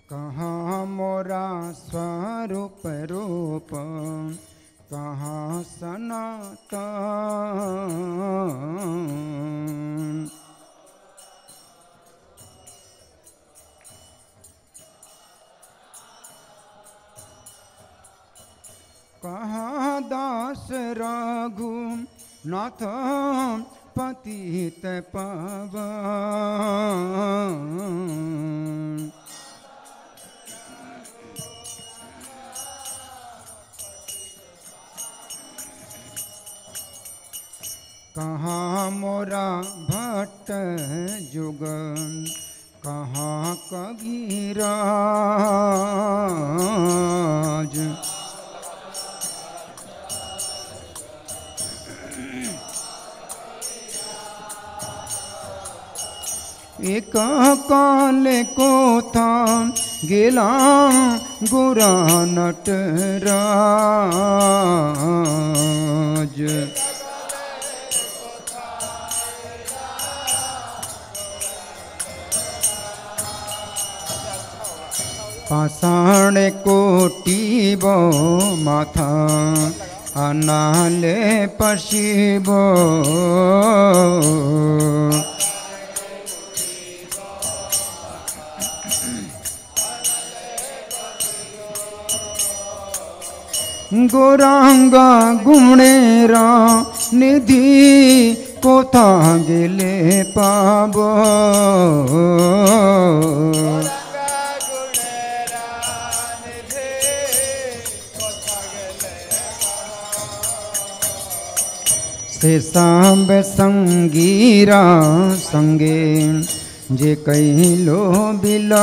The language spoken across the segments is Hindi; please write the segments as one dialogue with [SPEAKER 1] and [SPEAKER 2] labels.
[SPEAKER 1] कहाँ मोरा स्वरूप रूप, कहाँ सनातन। कहाँ दास रघुनाथ पतित पावन। कहाँ मोरा भट्ट जुगन, कहाँ कबीराज। एक काल को था गेला गोरा नटराज। पाषाण कोटि बो माथा, अनाले पशिबो। गोरांगा गुणेरा निधि कोथा गेले पाबो। से सांब संगीरा संगे, जे कैलो बिलास।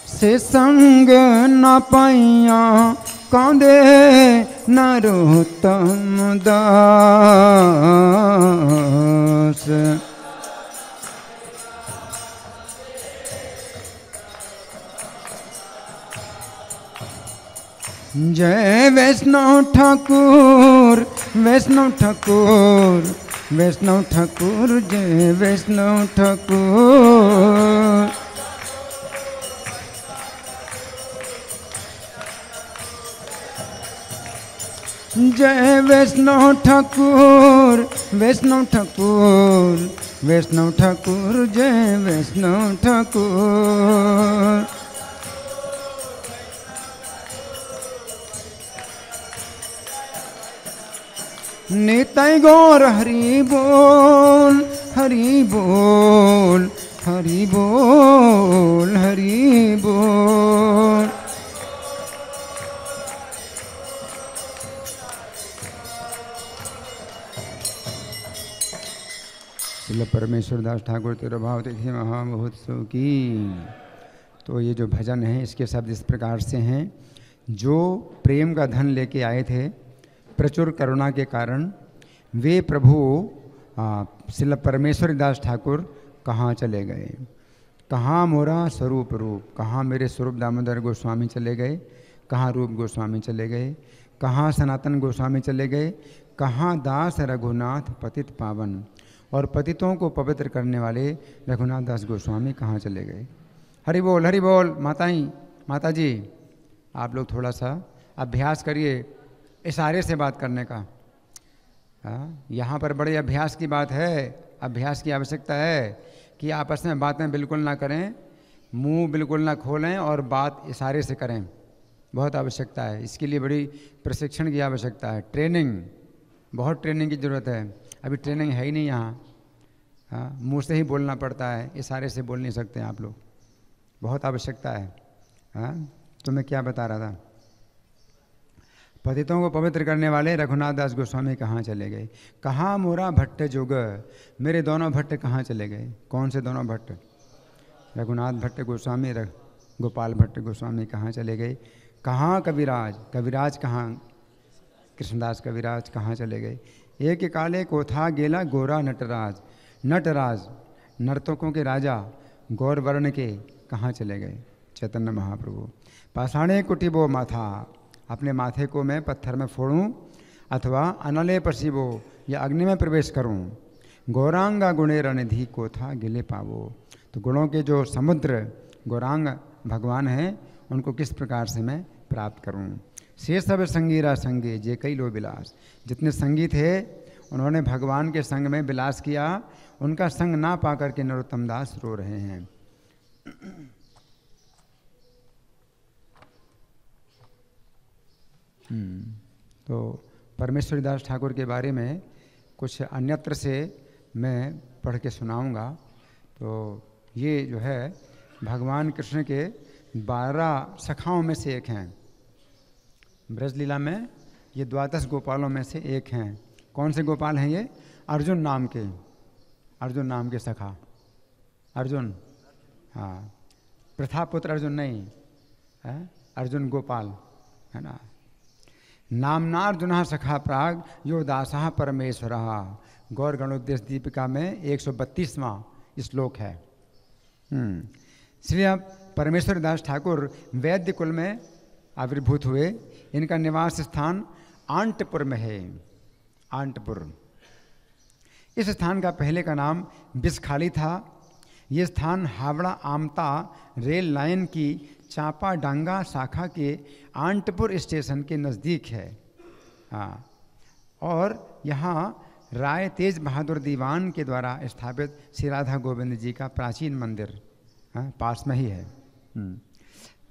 [SPEAKER 1] से संग न पाइया कांदे नरोत्तम दास। जय वैष्णव ठाकुर, वैष्णव ठाकुर, वैष्णव ठाकुर, जय वैष्णव ठाकुर। जय वैष्णव ठाकुर, वैष्णव ठाकुर, वैष्णव ठाकुर, जय वैष्णव ठाकुर। निताई गौर हरि बोल, हरि बोल, हरि बोल, हरि बोल। श्रील परमेश्वर दास ठाकुर तिरुभाव तिथि महामहोत्सव की। तो ये जो भजन है इसके शब्द इस प्रकार से हैं। जो प्रेम का धन लेके आए थे प्रचुर करुणा के कारण, वे प्रभु श्रील परमेश्वर दास ठाकुर कहाँ चले गए। कहाँ मोरा स्वरूप रूप, कहाँ मेरे स्वरूप दामोदर गोस्वामी चले गए, कहाँ रूप गोस्वामी चले गए, कहाँ सनातन गोस्वामी चले गए, कहाँ दास रघुनाथ पतित पावन, और पतितों को पवित्र करने वाले रघुनाथ दास गोस्वामी कहाँ चले गए। हरि बोल, हरि बोल। माताई, माता जी, आप लोग थोड़ा सा अभ्यास करिए इशारे से बात करने का। यहाँ पर बड़े अभ्यास की बात है, अभ्यास की आवश्यकता है कि आपस में बातें बिल्कुल ना करें, मुंह बिल्कुल ना खोलें और बात इशारे से करें। बहुत आवश्यकता है, इसके लिए बड़ी प्रशिक्षण की आवश्यकता है, ट्रेनिंग, बहुत ट्रेनिंग की ज़रूरत है। अभी ट्रेनिंग है ही नहीं यहाँ। मुँह से ही बोलना पड़ता है, इशारे से बोल नहीं सकते आप लोग, बहुत आवश्यकता है। तो मैं क्या बता रहा था, पतितों को पवित्र करने वाले रघुनाथ दास गोस्वामी कहाँ चले गए। कहाँ मोरा भट्ट जोग, मेरे दोनों भट्ट कहाँ चले गए। कौन से दोनों भट्ट, रघुनाथ भट्ट गोस्वामी, गोपाल भट्ट गोस्वामी कहाँ चले गए। कहाँ कविराज, कविराज कहाँ, कृष्णदास कविराज कहाँ चले गए। एक काले को था गेला गोरा नटराज, नटराज नर्तकों के राजा गौर वर्ण के कहाँ चले गए। चैतन्य महाप्रभु। पाषाणे कुटिबो माथा, अपने माथे को मैं पत्थर में फोड़ूं अथवा अनले पसीबो या अग्नि में प्रवेश करूं। गौरांगा गुणे रणनिधि को था गिले पावो। तो गुणों के जो समुद्र गौरांग भगवान हैं उनको किस प्रकार से मैं प्राप्त करूं। से सब संगीरा संगे जे कई लो विलास। जितने संगी थे उन्होंने भगवान के संग में विलास किया, उनका संग ना पाकर के नरोत्तम दास रो रहे हैं। तो परमेश्वरी दास ठाकुर के बारे में कुछ अन्यत्र से मैं पढ़ के सुनाऊंगा। तो ये जो है भगवान कृष्ण के 12 सखाओं में से एक हैं। ब्रजलीला में ये 12 गोपालों में से एक हैं। कौन से गोपाल हैं ये? अर्जुन नाम के सखा। अर्जुन, हाँ, प्रथापुत्र अर्जुन नहीं है, अर्जुन गोपाल है ना। नामनार्जुन सखा प्राग यो दासः परमेश्वर। गौर गणोद्देश दीपिका में 132वां श्लोक है। श्री परमेश्वर दास ठाकुर वैद्य कुल में आविर्भूत हुए। इनका निवास स्थान आंटपुर में है। आंटपुर, इस स्थान का पहले का नाम बिसखाली था। ये स्थान हावड़ा आमता रेल लाइन की चापा डांगा शाखा के आंटपुर स्टेशन के नज़दीक है। हाँ, और यहाँ राय तेज बहादुर दीवान के द्वारा स्थापित श्री राधा गोविंद जी का प्राचीन मंदिर पास में ही है।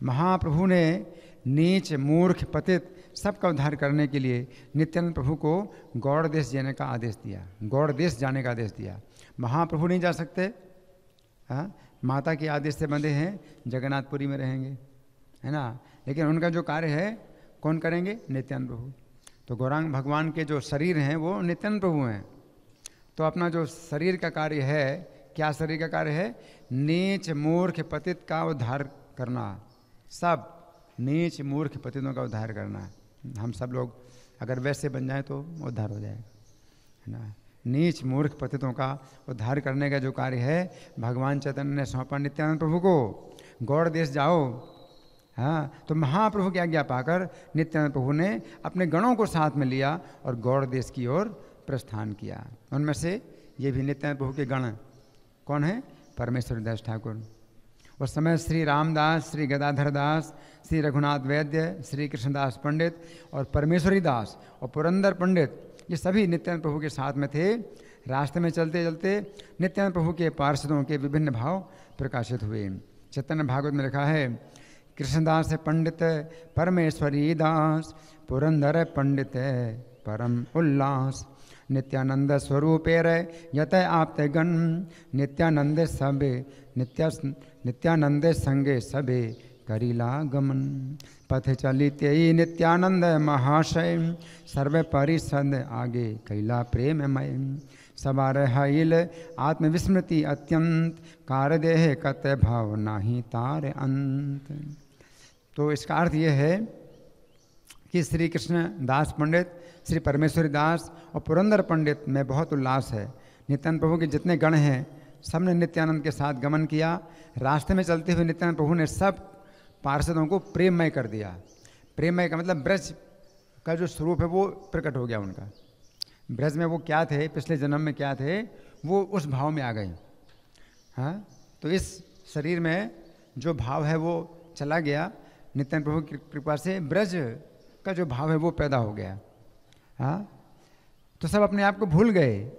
[SPEAKER 1] महाप्रभु ने नीच मूर्ख पतित सबका उद्धार करने के लिए नित्यानंद प्रभु को गौड़ देश जाने का आदेश दिया। गौड़ देश जाने का आदेश दिया। महाप्रभु नहीं जा सकते, माता के आदेश से बंधे हैं, जगन्नाथपुरी में रहेंगे, है ना। लेकिन उनका जो कार्य है कौन करेंगे? नित्यानंद प्रभु। तो गौरांग भगवान के जो शरीर हैं वो नित्यानंद प्रभु हैं। तो अपना जो शरीर का कार्य है, क्या शरीर का कार्य है? नीच मूर्ख पतित का उद्धार करना। सब नीच मूर्ख पतितों का उद्धार करना। हम सब लोग अगर वैसे बन जाए तो उद्धार हो जाएगा, है ना। नीच मूर्ख पतितों का उद्धार करने का जो कार्य है भगवान चैतन्य ने सौंपा नित्यानंद प्रभु को। गौड़ देश जाओ, हाँ। तो महाप्रभु की आज्ञा पाकर नित्यानंद प्रभु ने अपने गणों को साथ में लिया और गौड़ देश की ओर प्रस्थान किया। उनमें से ये भी नित्यानंद प्रभु के गण कौन है? परमेश्वर दास ठाकुर। उस समय श्री रामदास, श्री गदाधर दास, श्री रघुनाथ वैद्य, श्री कृष्णदास पंडित और परमेश्वरी दास और पुरंदर पंडित, ये सभी नित्यानंद प्रभु के साथ में थे। रास्ते में चलते चलते नित्यानंद प्रभु के पार्षदों के विभिन्न भाव प्रकाशित हुए। चैतन्य भागवत में लिखा है, कृष्णदास पंडित परमेश्वरी दास, पुरंदर पंडित परम उल्लास, नित्यानंद स्वरूपेर यत आपते गण, नित्यानंद सबे नित्यानंद संगे सबे करीला गमन, पथ चलिते ही नित्यानंद महाशय, सर्व परिषद आगे कैला प्रेममय, सवार हईल आत्मविस्मृति अत्यंत, कार देह कत भाव नाही तार अंत। तो इसका अर्थ ये है कि श्री कृष्ण दास पंडित, श्री परमेश्वरी दास और पुरंदर पंडित में बहुत उल्लास है। नित्यानंद प्रभु के जितने गण हैं सब ने नित्यानंद के साथ गमन किया। रास्ते में चलते हुए नित्यानंद प्रभु ने सब पार्षदों को प्रेममय कर दिया। प्रेममय का मतलब ब्रज का जो स्वरूप है वो प्रकट हो गया उनका। ब्रज में वो क्या थे, पिछले जन्म में क्या थे, वो उस भाव में आ गए। हाँ, तो इस शरीर में जो भाव है वो चला गया। नित्यानंद प्रभु की कृपा से ब्रज का जो भाव है वो पैदा हो गया। हाँ, तो सब अपने आप को भूल गए।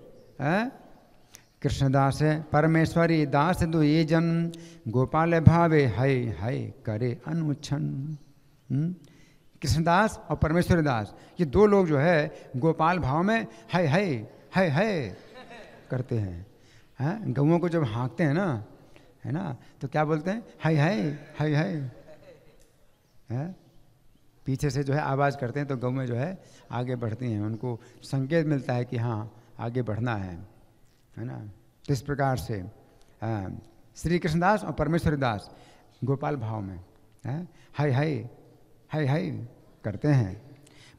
[SPEAKER 1] कृष्णदास परमेश्वरी दास दो ये जन, गोपाल भावे हाय हाय करे अनुच्छन। कृष्णदास और परमेश्वरी दास ये दो लोग जो है गोपाल भाव में हाय हाय हाय हाय करते हैं। हाँ, गौओं को जब हाँकते हैं ना, है ना, तो क्या बोलते हैं? हाय हाय हाय हाय। पीछे से जो है आवाज़ करते हैं तो गौएं जो है आगे बढ़ती हैं, उनको संकेत मिलता है कि हाँ आगे बढ़ना है ना। तो इस प्रकार से श्री कृष्णदास और परमेश्वरी दास गोपाल भाव में हाय हाय हाय हाय करते हैं।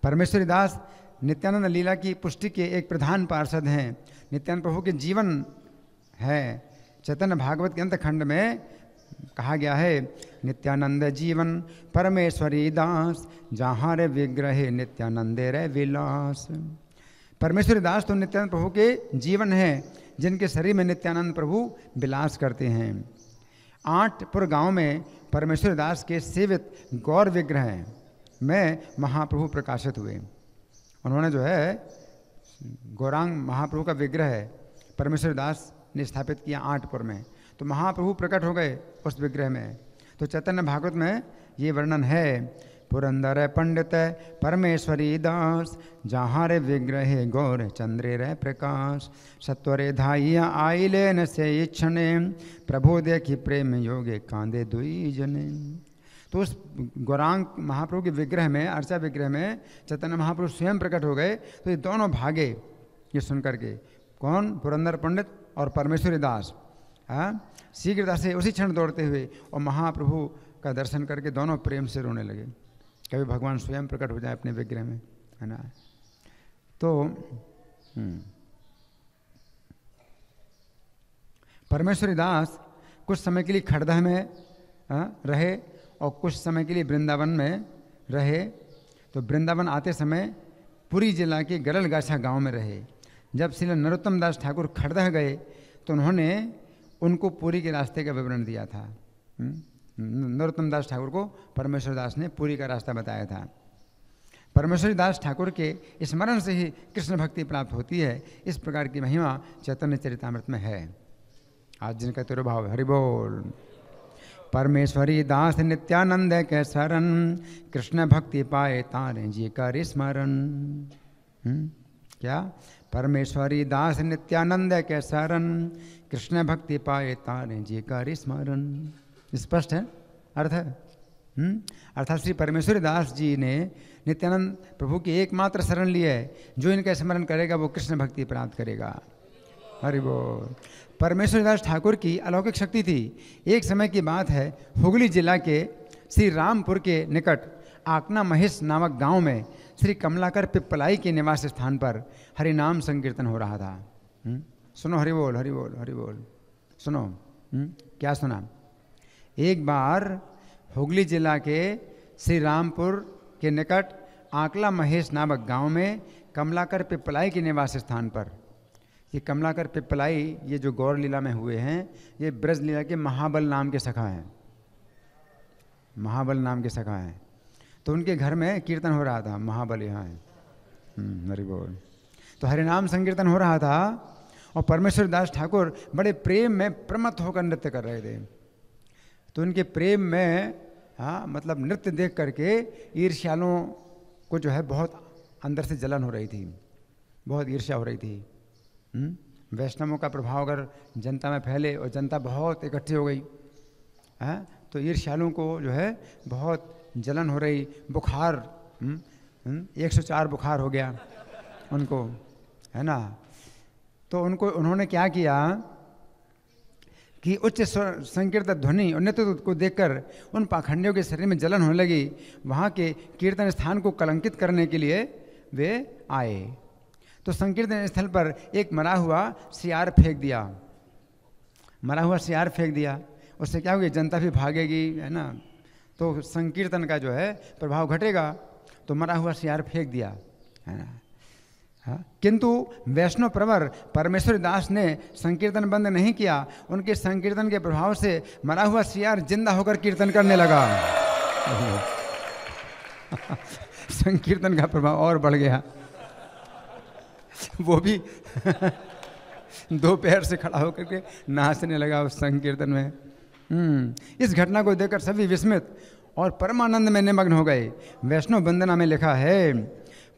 [SPEAKER 1] परमेश्वरी दास नित्यानंद लीला की पुष्टि के एक प्रधान पार्षद हैं। नित्यानंद प्रभु के जीवन है। चैतन्य भागवत के अंत खंड में कहा गया है नित्यानंद जीवन परमेश्वरी दास, जहाँ रे विग्रहे नित्यानंदे रे विलास। परमेश्वरी दास तो नित्यानंद प्रभु के जीवन है, जिनके शरीर में नित्यानंद प्रभु विलास करते हैं। 8पुर गांव में परमेश्वरी दास के सेवित गौर विग्रह में महाप्रभु प्रकाशित हुए। उन्होंने जो है गौरांग महाप्रभु का विग्रह परमेश्वरी दास ने स्थापित किया 8पुर में, तो महाप्रभु प्रकट हो गए उस विग्रह में। तो चैतन्य भागवत में ये वर्णन है, पुरंदर पंडित परमेश्वरी दास, जहाँ रे विग्रहे गौर चंद्रे रे प्रकाश, सत्वरे धाइया आइले न से इच्छने, प्रभु देखी प्रेम योगे कांदे दुई जने। तो उस गौरांग महाप्रभु के विग्रह में, अर्चा विग्रह में चैतन्य महाप्रभु स्वयं प्रकट हो गए। तो ये दोनों भागे ये सुन करके, कौन? पुरंदर पंडित और परमेश्वरी दास, शीघ्रता से उसी क्षण दौड़ते हुए और महाप्रभु का दर्शन करके दोनों प्रेम से रोने लगे। कभी भगवान स्वयं प्रकट हो जाए अपने विग्रह में, है ना। तो परमेश्वरी दास कुछ समय के लिए खड़दह में रहे और कुछ समय के लिए वृंदावन में रहे। तो वृंदावन आते समय पुरी जिला के गरलगाछा गांव में रहे। जब श्री नरोत्तम दास ठाकुर खड़दह गए तो उन्होंने उनको पुरी के रास्ते का विवरण दिया था। नरोत्तम दास ठाकुर को परमेश्वर दास ने पुरी का रास्ता बताया था। परमेश्वरी दास ठाकुर के स्मरण से ही कृष्ण भक्ति प्राप्त होती है। इस प्रकार की महिमा चैतन्य चरितामृत में है। आज जिनका तिरुभाव हरि बोल। परमेश्वरी दास नित्यानंद के शरण, कृष्ण भक्ति पाए तारे जी कर स्मरण। क्या? परमेश्वरी दास नित्यानंद के शरण, कृष्ण भक्ति पाए तारे जी कर स्मरण। स्पष्ट है अर्थ है। अर्थात श्री परमेश्वरी दास जी ने नित्यानंद प्रभु की एकमात्र शरण ली है। जो इनका स्मरण करेगा वो कृष्ण भक्ति प्राप्त करेगा। हरि बोल। परमेश्वरी दास ठाकुर की अलौकिक शक्ति थी। एक समय की बात है, हुगली जिला के श्री रामपुर के निकट आकना महेश नामक गांव में श्री कमलाकर पिप्पलाई के निवास स्थान पर हरि नाम संकीर्तन हो रहा था। सुनो, हरि बोल हरि बोल हरि बोल। सुनो, क्या सुना? एक बार हुगली जिला के श्री रामपुर के निकट आकला महेश नामक गांव में कमलाकर पिप्पलाई के निवास स्थान पर, ये कमलाकर पिप्पलाई ये जो गौर लीला में हुए हैं, ये ब्रज लीला के महाबल नाम के सखा हैं। महाबल नाम के सखा हैं। तो उनके घर में कीर्तन हो रहा था। महाबल यहाँ है। हरि बोल। तो हरिनाम संकीर्तन हो रहा था और परमेश्वर दास ठाकुर बड़े प्रेम में प्रमत्त होकर नृत्य कर रहे थे। तो उनके प्रेम में मतलब नृत्य देख करके ईर्ष्यालुओं को जो है बहुत अंदर से जलन हो रही थी, बहुत ईर्ष्या हो रही थी। वैष्णवों का प्रभाव अगर जनता में फैले और जनता बहुत इकट्ठी हो गई तो ईर्ष्यालुओं को जो है बहुत जलन हो रही। बुखार 104 बुखार हो गया उनको, है ना। तो उन्होंने क्या किया कि उच्च संकीर्तन ध्वनि और नृत्य को देखकर उन पाखंडियों के शरीर में जलन होने लगी। वहाँ के कीर्तन स्थान को कलंकित करने के लिए वे आए। तो संकीर्तन स्थल पर एक मरा हुआ सियार फेंक दिया। मरा हुआ सियार फेंक दिया, उससे क्या होगी? जनता भी भागेगी, है ना। तो संकीर्तन का जो है प्रभाव घटेगा। तो मरा हुआ सियार फेंक दिया, है ना। किंतु वैष्णव प्रवर परमेश्वरी दास ने संकीर्तन बंद नहीं किया। उनके संकीर्तन के प्रभाव से मरा हुआ सियार जिंदा होकर कीर्तन करने लगा। संकीर्तन का प्रभाव और बढ़ गया। वो भी 2 पैर से खड़ा होकर के नाचने लगा उस संकीर्तन में। इस घटना को देखकर सभी विस्मित और परमानंद में निमग्न हो गए। वैष्णव वंदना में लिखा है,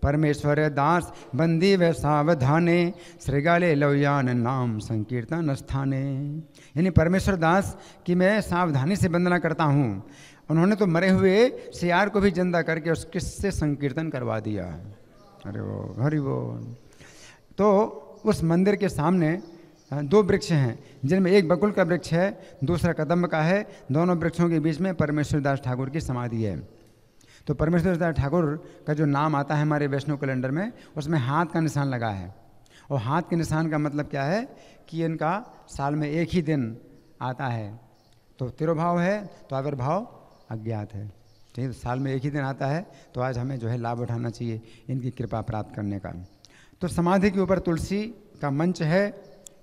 [SPEAKER 1] परमेश्वर दास बंदी व सावधाने, श्रृगाले लवयान नाम संकीर्तन स्थाने। यानी परमेश्वर दास की मैं सावधानी से वंदना करता हूँ। उन्होंने तो मरे हुए सियार को भी जिंदा करके उसके से संकीर्तन करवा दिया। अरे वो हरि वो। तो उस मंदिर के सामने 2 वृक्ष हैं, जिनमें एक बकुल का वृक्ष है, दूसरा कदम्ब का है। दोनों वृक्षों के बीच में परमेश्वर दास ठाकुर की समाधि है। तो परमेश्वर दास ठाकुर का जो नाम आता है हमारे वैष्णव कैलेंडर में, उसमें हाथ का निशान लगा है। और हाथ के निशान का मतलब क्या है कि इनका साल में एक ही दिन आता है। तो तिरुभाव है तो आविर्भाव अज्ञात है। ठीक है, तो साल में एक ही दिन आता है, तो आज हमें जो है लाभ उठाना चाहिए इनकी कृपा प्राप्त करने का। तो समाधि के ऊपर तुलसी का मंच है,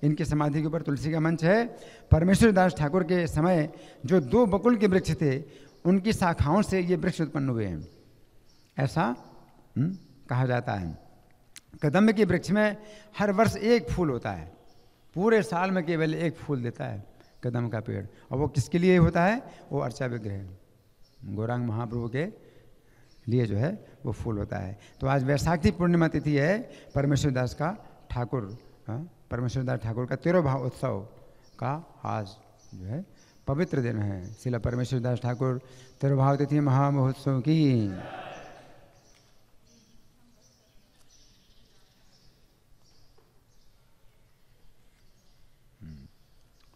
[SPEAKER 1] इनकी समाधि के ऊपर तुलसी का मंच है। परमेश्वर दास ठाकुर के समय जो 2 बकुल के वृक्ष थे, उनकी शाखाओं से ये वृक्ष उत्पन्न हुए हैं, ऐसा कहा जाता है। कदम्ब के वृक्ष में हर वर्ष एक फूल होता है, पूरे साल में केवल एक फूल देता है कदम का पेड़। और वो किसके लिए होता है? वो अर्चा विग्रह गौरांग महाप्रभु के लिए जो है वो फूल होता है। तो आज वैशाखी पूर्णिमा तिथि है परमेश्वर दास ठाकुर का तिरुभाव उत्सव का आज जो है पवित्र दिन है। श्रील परमेश्वर दास ठाकुर तिरुभाव तिथि महामहोत्सव की।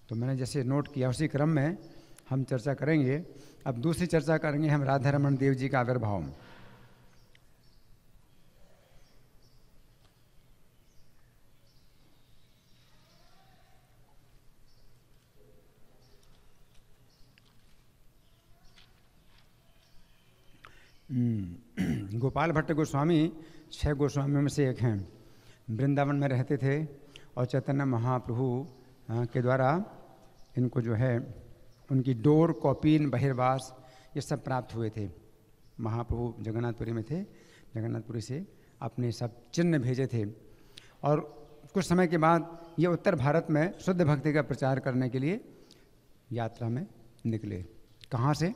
[SPEAKER 1] तो मैंने जैसे नोट किया उसी क्रम में हम चर्चा करेंगे। अब दूसरी चर्चा करेंगे हम राधा रमन देव जी का आविर्भाव। गोपाल भट्ट गोस्वामी 6 गोस्वामियों में से एक हैं। वृंदावन में रहते थे और चैतन्य महाप्रभु के द्वारा इनको जो है उनकी डोर, कौपीन, बहिर्वास ये सब प्राप्त हुए थे। महाप्रभु जगन्नाथपुरी में थे, जगन्नाथपुरी से अपने सब चिन्ह भेजे थे। और कुछ समय के बाद ये उत्तर भारत में शुद्ध भक्ति का प्रचार करने के लिए यात्रा में निकले। कहाँ से?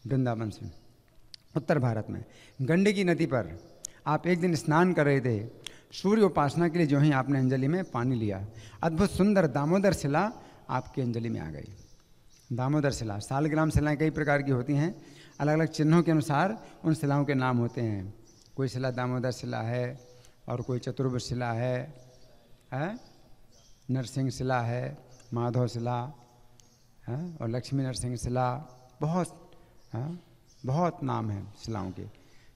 [SPEAKER 1] वृंदावन से। उत्तर भारत में गंडकी नदी पर आप एक दिन स्नान कर रहे थे। सूर्य उपासना के लिए जो ही आपने अंजलि में पानी लिया, अद्भुत सुंदर दामोदर शिला आपकी अंजलि में आ गई। दामोदर शिला, सालग्राम शिलाएँ कई प्रकार की होती हैं, अलग अलग चिन्हों के अनुसार उन शिलाओं के नाम होते हैं। कोई शिला दामोदर शिला है और कोई चतुर्भुज शिला है, नरसिंह शिला है, माधव शिला है और लक्ष्मी नरसिंह शिला, बहुत नाम है शिलाओं के।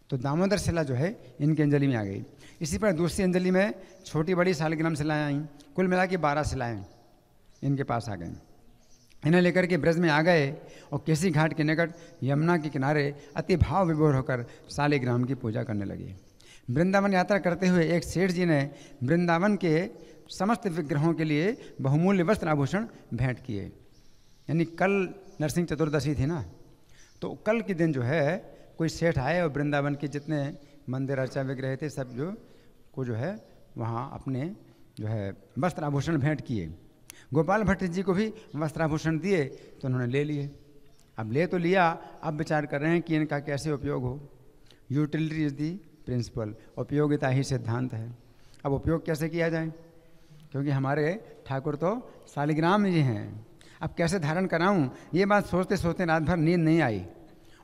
[SPEAKER 1] तो दामोदर शिला जो है इनकी अंजलि में आ गई। इसी पर दूसरी अंजलि में छोटी बड़ी सालग्राम शिलाएँ आईं, कुल मिला के 12 शिलाएँ इनके पास आ गई। इन्हें लेकर के ब्रज में आ गए और केसी घाट के निकट यमुना के किनारे अति भाव विभोर होकर सालिग्राम की पूजा करने लगे। वृंदावन यात्रा करते हुए एक सेठ जी ने वृंदावन के समस्त विग्रहों के लिए बहुमूल्य वस्त्र आभूषण भेंट किए। यानी कल नरसिंह चतुर्दशी थी ना, तो कल के दिन जो है कोई सेठ आए और वृंदावन के जितने मंदिर अर्चा विग्रह थे सब को जो है वहाँ अपने जो है वस्त्र आभूषण भेंट किए। गोपाल भट्ट जी को भी वस्त्राभूषण दिए तो उन्होंने ले लिए। अब ले तो लिया, अब विचार कर रहे हैं कि इनका कैसे उपयोग हो। यूटिलिटी इज दी प्रिंसिपल, उपयोगिता ही सिद्धांत है। अब उपयोग कैसे किया जाए, क्योंकि हमारे ठाकुर तो सालिग्राम जी हैं। अब कैसे धारण कराऊं, ये बात सोचते सोचते रात भर नींद नहीं आई।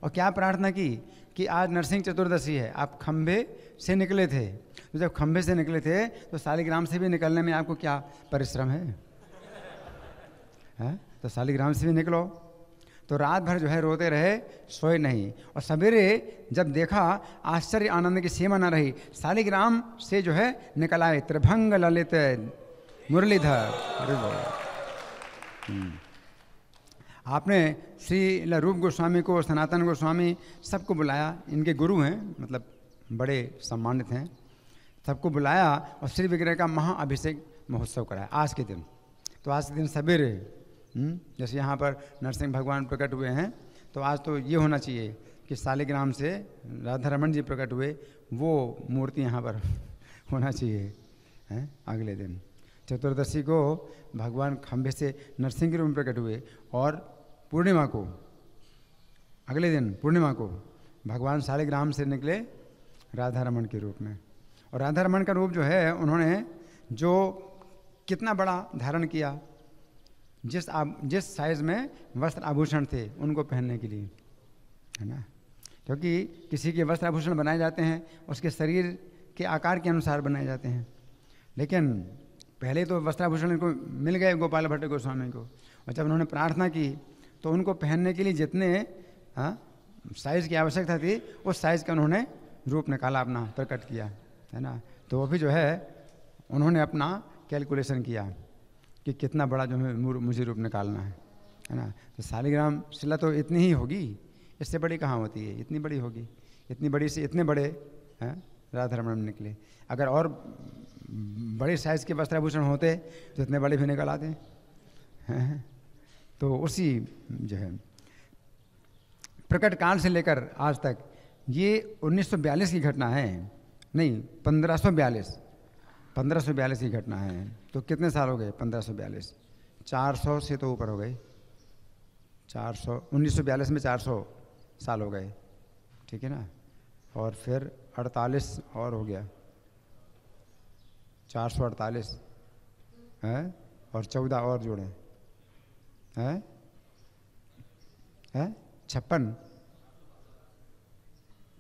[SPEAKER 1] और क्या प्रार्थना की कि आज नरसिंह चतुर्दशी है, आप खंभे से निकले थे, तो जब खंभे से निकले थे तो सालिग्राम से भी निकलने में आपको क्या परिश्रम है? तो सालिग्राम से भी निकलो। तो रात भर जो है रोते रहे, सोए नहीं। और सवेरे जब देखा आश्चर्य आनंद की सीमा न रही, सालिग्राम से जो है निकल आए त्रिभंग ललित मुरलीधर। आपने श्री रूप गोस्वामी को, सनातन गोस्वामी सबको बुलाया, इनके गुरु हैं, मतलब बड़े सम्मानित हैं, सबको बुलाया और श्री विग्रह का महाअभिषेक महोत्सव कराया आज के दिन। तो आज के दिन सवेरे जैसे यहाँ पर नरसिंह भगवान प्रकट हुए हैं, तो आज तो ये होना चाहिए कि सालिग्राम से राधा रमन जी प्रकट हुए, वो मूर्ति यहाँ पर होना चाहिए हैं। अगले दिन चतुर्दशी को भगवान खंभे से नरसिंह के रूप में प्रकट हुए और पूर्णिमा को, अगले दिन पूर्णिमा को भगवान सालिग्राम से निकले राधा रमन के रूप में। और राधा रमन का रूप जो है उन्होंने जो कितना बड़ा धारण किया, जिस साइज़ में वस्त्र आभूषण थे उनको पहनने के लिए, है ना। क्योंकि किसी के वस्त्र आभूषण बनाए जाते हैं उसके शरीर के आकार के अनुसार बनाए जाते हैं, लेकिन पहले तो वस्त्राभूषण इनको मिल गए गोपाल भट्ट गोस्वामी को, और जब उन्होंने प्रार्थना की तो उनको पहनने के लिए जितने साइज़ की आवश्यकता थी उस साइज़ का उन्होंने रूप निकाला, अपना प्रकट किया, है ना। तो वो भी जो है उन्होंने अपना कैलकुलेशन किया कि कितना बड़ा जो है मुझे रूप निकालना है। है ना। तो शालिग्राम शिला तो इतनी ही होगी, इससे बड़ी कहाँ होती है, इतनी बड़ी होगी। इतनी बड़ी से इतने बड़े हैं राधा रमण निकले। अगर और बड़े साइज़ के वस्त्राभूषण होते तो इतने बड़े भी निकल आते हैं। तो उसी जो है प्रकट काल से लेकर आज तक, ये 1942 की घटना है, नहीं 1542 की घटना है। तो कितने साल हो गए 1542, 400 से तो ऊपर हो गए, 400, 1942 में 400 साल हो गए, ठीक है ना। और फिर 48 और हो गया, 448 है, और 14 और जोड़े हैं, 56,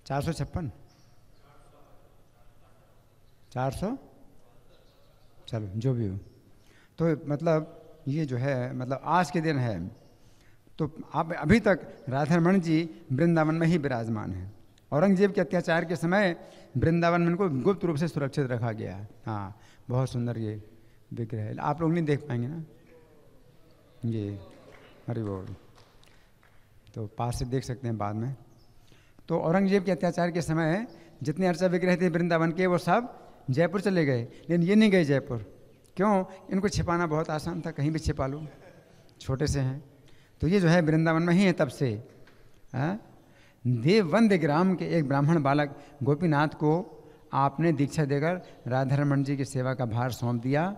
[SPEAKER 1] 456, 400, चलो जो भी हो। तो मतलब ये जो है मतलब आज के दिन है। तो आप अभी तक राधारमण जी वृंदावन में ही विराजमान हैं। औरंगजेब के अत्याचार के समय वृंदावन में इनको गुप्त रूप से सुरक्षित रखा गया है। हाँ, बहुत सुंदर ये विग्रह है, आप लोग नहीं देख पाएंगे ना ये, हरि बोल, तो पास से देख सकते हैं बाद में। तो औरंगजेब के अत्याचार के समय जितने अर्चा विग्रह थे वृंदावन के, वो सब जयपुर चले गए, लेकिन ये नहीं गए जयपुर। क्यों? इनको छिपाना बहुत आसान था, कहीं भी छिपा लो, छोटे से हैं। तो ये जो है वृंदावन में ही है तब से। देववंद ग्राम के एक ब्राह्मण बालक गोपीनाथ को आपने दीक्षा देकर राधारमण जी की सेवा का भार सौंप दिया,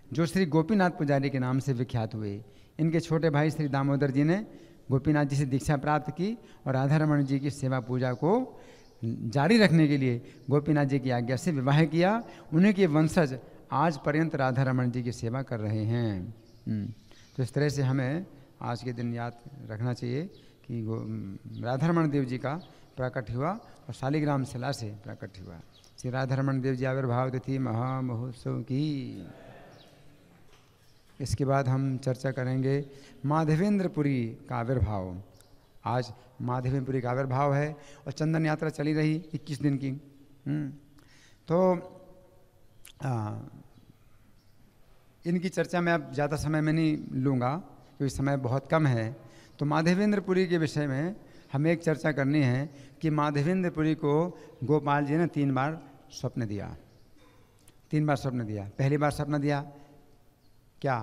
[SPEAKER 1] जो श्री गोपीनाथ पुजारी के नाम से विख्यात हुए। इनके छोटे भाई श्री दामोदर जी ने गोपीनाथ जी से दीक्षा प्राप्त की और राधारमण जी की सेवा पूजा को जारी रखने के लिए गोपीनाथ जी की आज्ञा से विवाह किया। उन्हीं के वंशज आज पर्यंत राधारमण जी की सेवा कर रहे हैं। तो इस तरह से हमें आज के दिन याद रखना चाहिए कि राधारमण देव जी का प्रकट हुआ और शालिग्राम शिला से प्रकट हुआ। श्री राधारमण देव जी आविर्भाव तिथि महामहोत्सव की। इसके बाद हम चर्चा करेंगे माधवेंद्रपुरी का आविर्भाव। आज माधवेंद्रपुरी का आविर्भाव है और चंदन यात्रा चली रही 21 दिन की। तो इनकी चर्चा में अब ज़्यादा समय में नहीं लूँगा क्योंकि समय बहुत कम है। तो माधवेंद्रपुरी के विषय में हमें एक चर्चा करनी है कि माधवेंद्रपुरी को गोपाल जी ने 3 बार स्वप्न दिया। 3 बार स्वप्न दिया। पहली बार स्वप्न दिया क्या,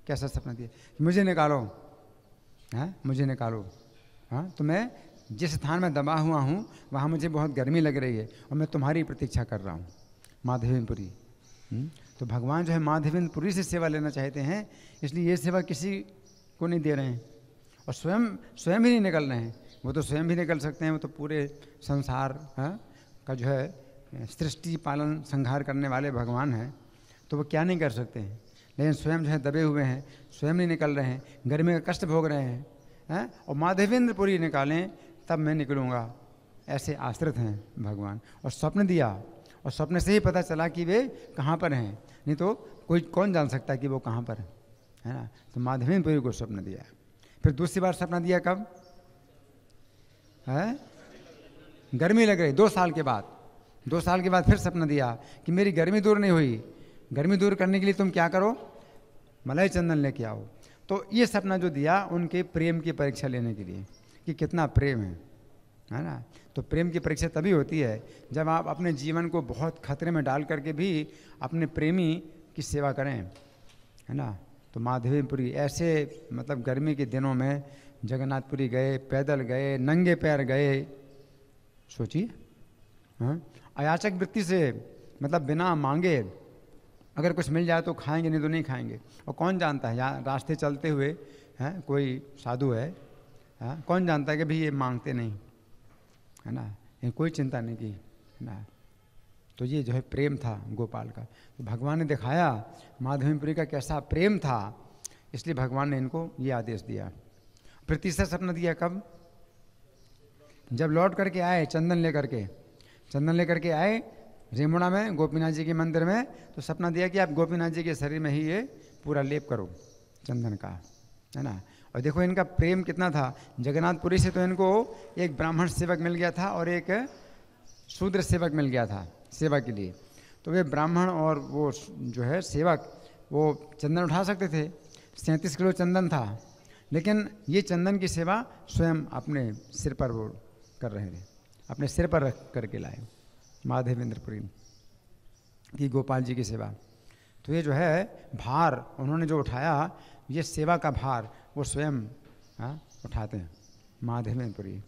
[SPEAKER 1] कैसा सपना दिया? मुझे निकालो, हाँ मुझे निकालो, हाँ तो मैं जिस स्थान में दबा हुआ हूँ वहाँ मुझे बहुत गर्मी लग रही है और मैं तुम्हारी प्रतीक्षा कर रहा हूँ माधवेंद्रपुरी। तो भगवान जो है माधवेंद्रपुरी से सेवा लेना चाहते हैं, इसलिए ये सेवा किसी को नहीं दे रहे हैं और स्वयं भी नहीं निकल रहे हैं। वो तो स्वयं भी निकल सकते हैं, वो तो पूरे संसार का जो है सृष्टि पालन संहार करने वाले भगवान हैं, तो वो क्या नहीं कर सकते हैं। लेकिन स्वयं जो है दबे हुए हैं, स्वयं नहीं निकल रहे हैं, गर्मी का कष्ट भोग रहे हैं, और माधवेंद्रपुरी निकालें तब मैं निकलूँगा, ऐसे आश्रित हैं भगवान। और स्वप्न दिया और स्वप्न से ही पता चला कि वे कहाँ पर हैं, नहीं तो कोई कौन जान सकता है कि वो कहाँ पर है ना। तो माधवेंद्रपुरी को स्वप्न दिया। फिर दूसरी बार सपना दिया कब है? गर्मी लग रही 2 साल के बाद। 2 साल के बाद फिर सपना दिया कि मेरी गर्मी दूर नहीं हुई, गर्मी दूर करने के लिए तुम क्या करो, मलाई चंदन लेके आओ। तो ये सपना जो दिया उनके प्रेम की परीक्षा लेने के लिए कि कितना प्रेम है ना। तो प्रेम की परीक्षा तभी होती है जब आप अपने जीवन को बहुत खतरे में डाल करके भी अपने प्रेमी की सेवा करें, है ना। तो माधवेंद्रपुरी ऐसे मतलब गर्मी के दिनों में जगन्नाथपुरी गए, पैदल गए, नंगे पैर गए। सोचिए, हाँ अयाचक वृत्ति से, मतलब बिना मांगे अगर कुछ मिल जाए तो खाएंगे, नहीं तो नहीं खाएंगे। और कौन जानता है यहाँ रास्ते चलते हुए हैं कोई साधु है, हाँ कौन जानता है कि भाई ये मांगते नहीं, है ना, ये कोई चिंता नहीं की, है ना। तो ये जो है प्रेम था गोपाल का। तो भगवान ने दिखाया माधवेंद्रपुरी का कैसा प्रेम था, इसलिए भगवान ने इनको ये आदेश दिया। फिर तीसरा सपना दिया कब? जब लौट करके आए चंदन लेकर के आए रेमुणा में गोपीनाथ जी के मंदिर में, तो सपना दिया कि आप गोपीनाथ जी के शरीर में ही ये पूरा लेप करो चंदन का, है ना। और देखो इनका प्रेम कितना था। जगन्नाथपुरी से तो इनको एक ब्राह्मण सेवक मिल गया था और एक शूद्र सेवक मिल गया था सेवा के लिए। तो वे ब्राह्मण और वो जो है सेवक वो चंदन उठा सकते थे। 37 किलो चंदन था, लेकिन ये चंदन की सेवा स्वयं अपने सिर पर वो कर रहे थे, अपने सिर पर रख करके लाए माधवेंद्रपुरी की गोपाल जी की सेवा। तो ये जो है भार उन्होंने जो उठाया, ये सेवा का भार वो स्वयं उठाते हैं माधवेंद्रपुरी।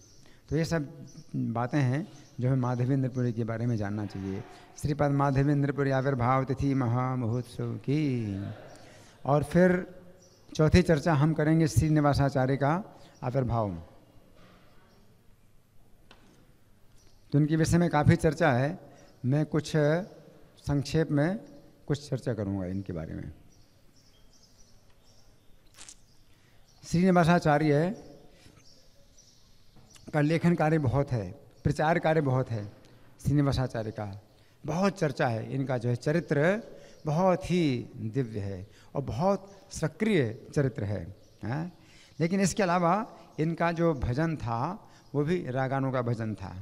[SPEAKER 1] तो ये सब बातें हैं जो हमें माधवेंद्रपुरी के बारे में जानना चाहिए। श्रीपद माधवेंद्रपुरी आविर्भाव तिथि महामहोत्सव की। और फिर चौथी चर्चा हम करेंगे श्रीनिवासाचार्य का आविर्भाव। तो उनके विषय में काफ़ी चर्चा है, मैं कुछ संक्षेप में कुछ चर्चा करूंगा इनके बारे में। श्रीनिवासाचार्य का लेखन कार्य बहुत है, प्रचार कार्य बहुत है, श्रीनिवासाचार्य का बहुत चर्चा है। इनका जो है चरित्र बहुत ही दिव्य है और बहुत सक्रिय चरित्र है, लेकिन इसके अलावा इनका जो भजन था वो भी रागानों का भजन था।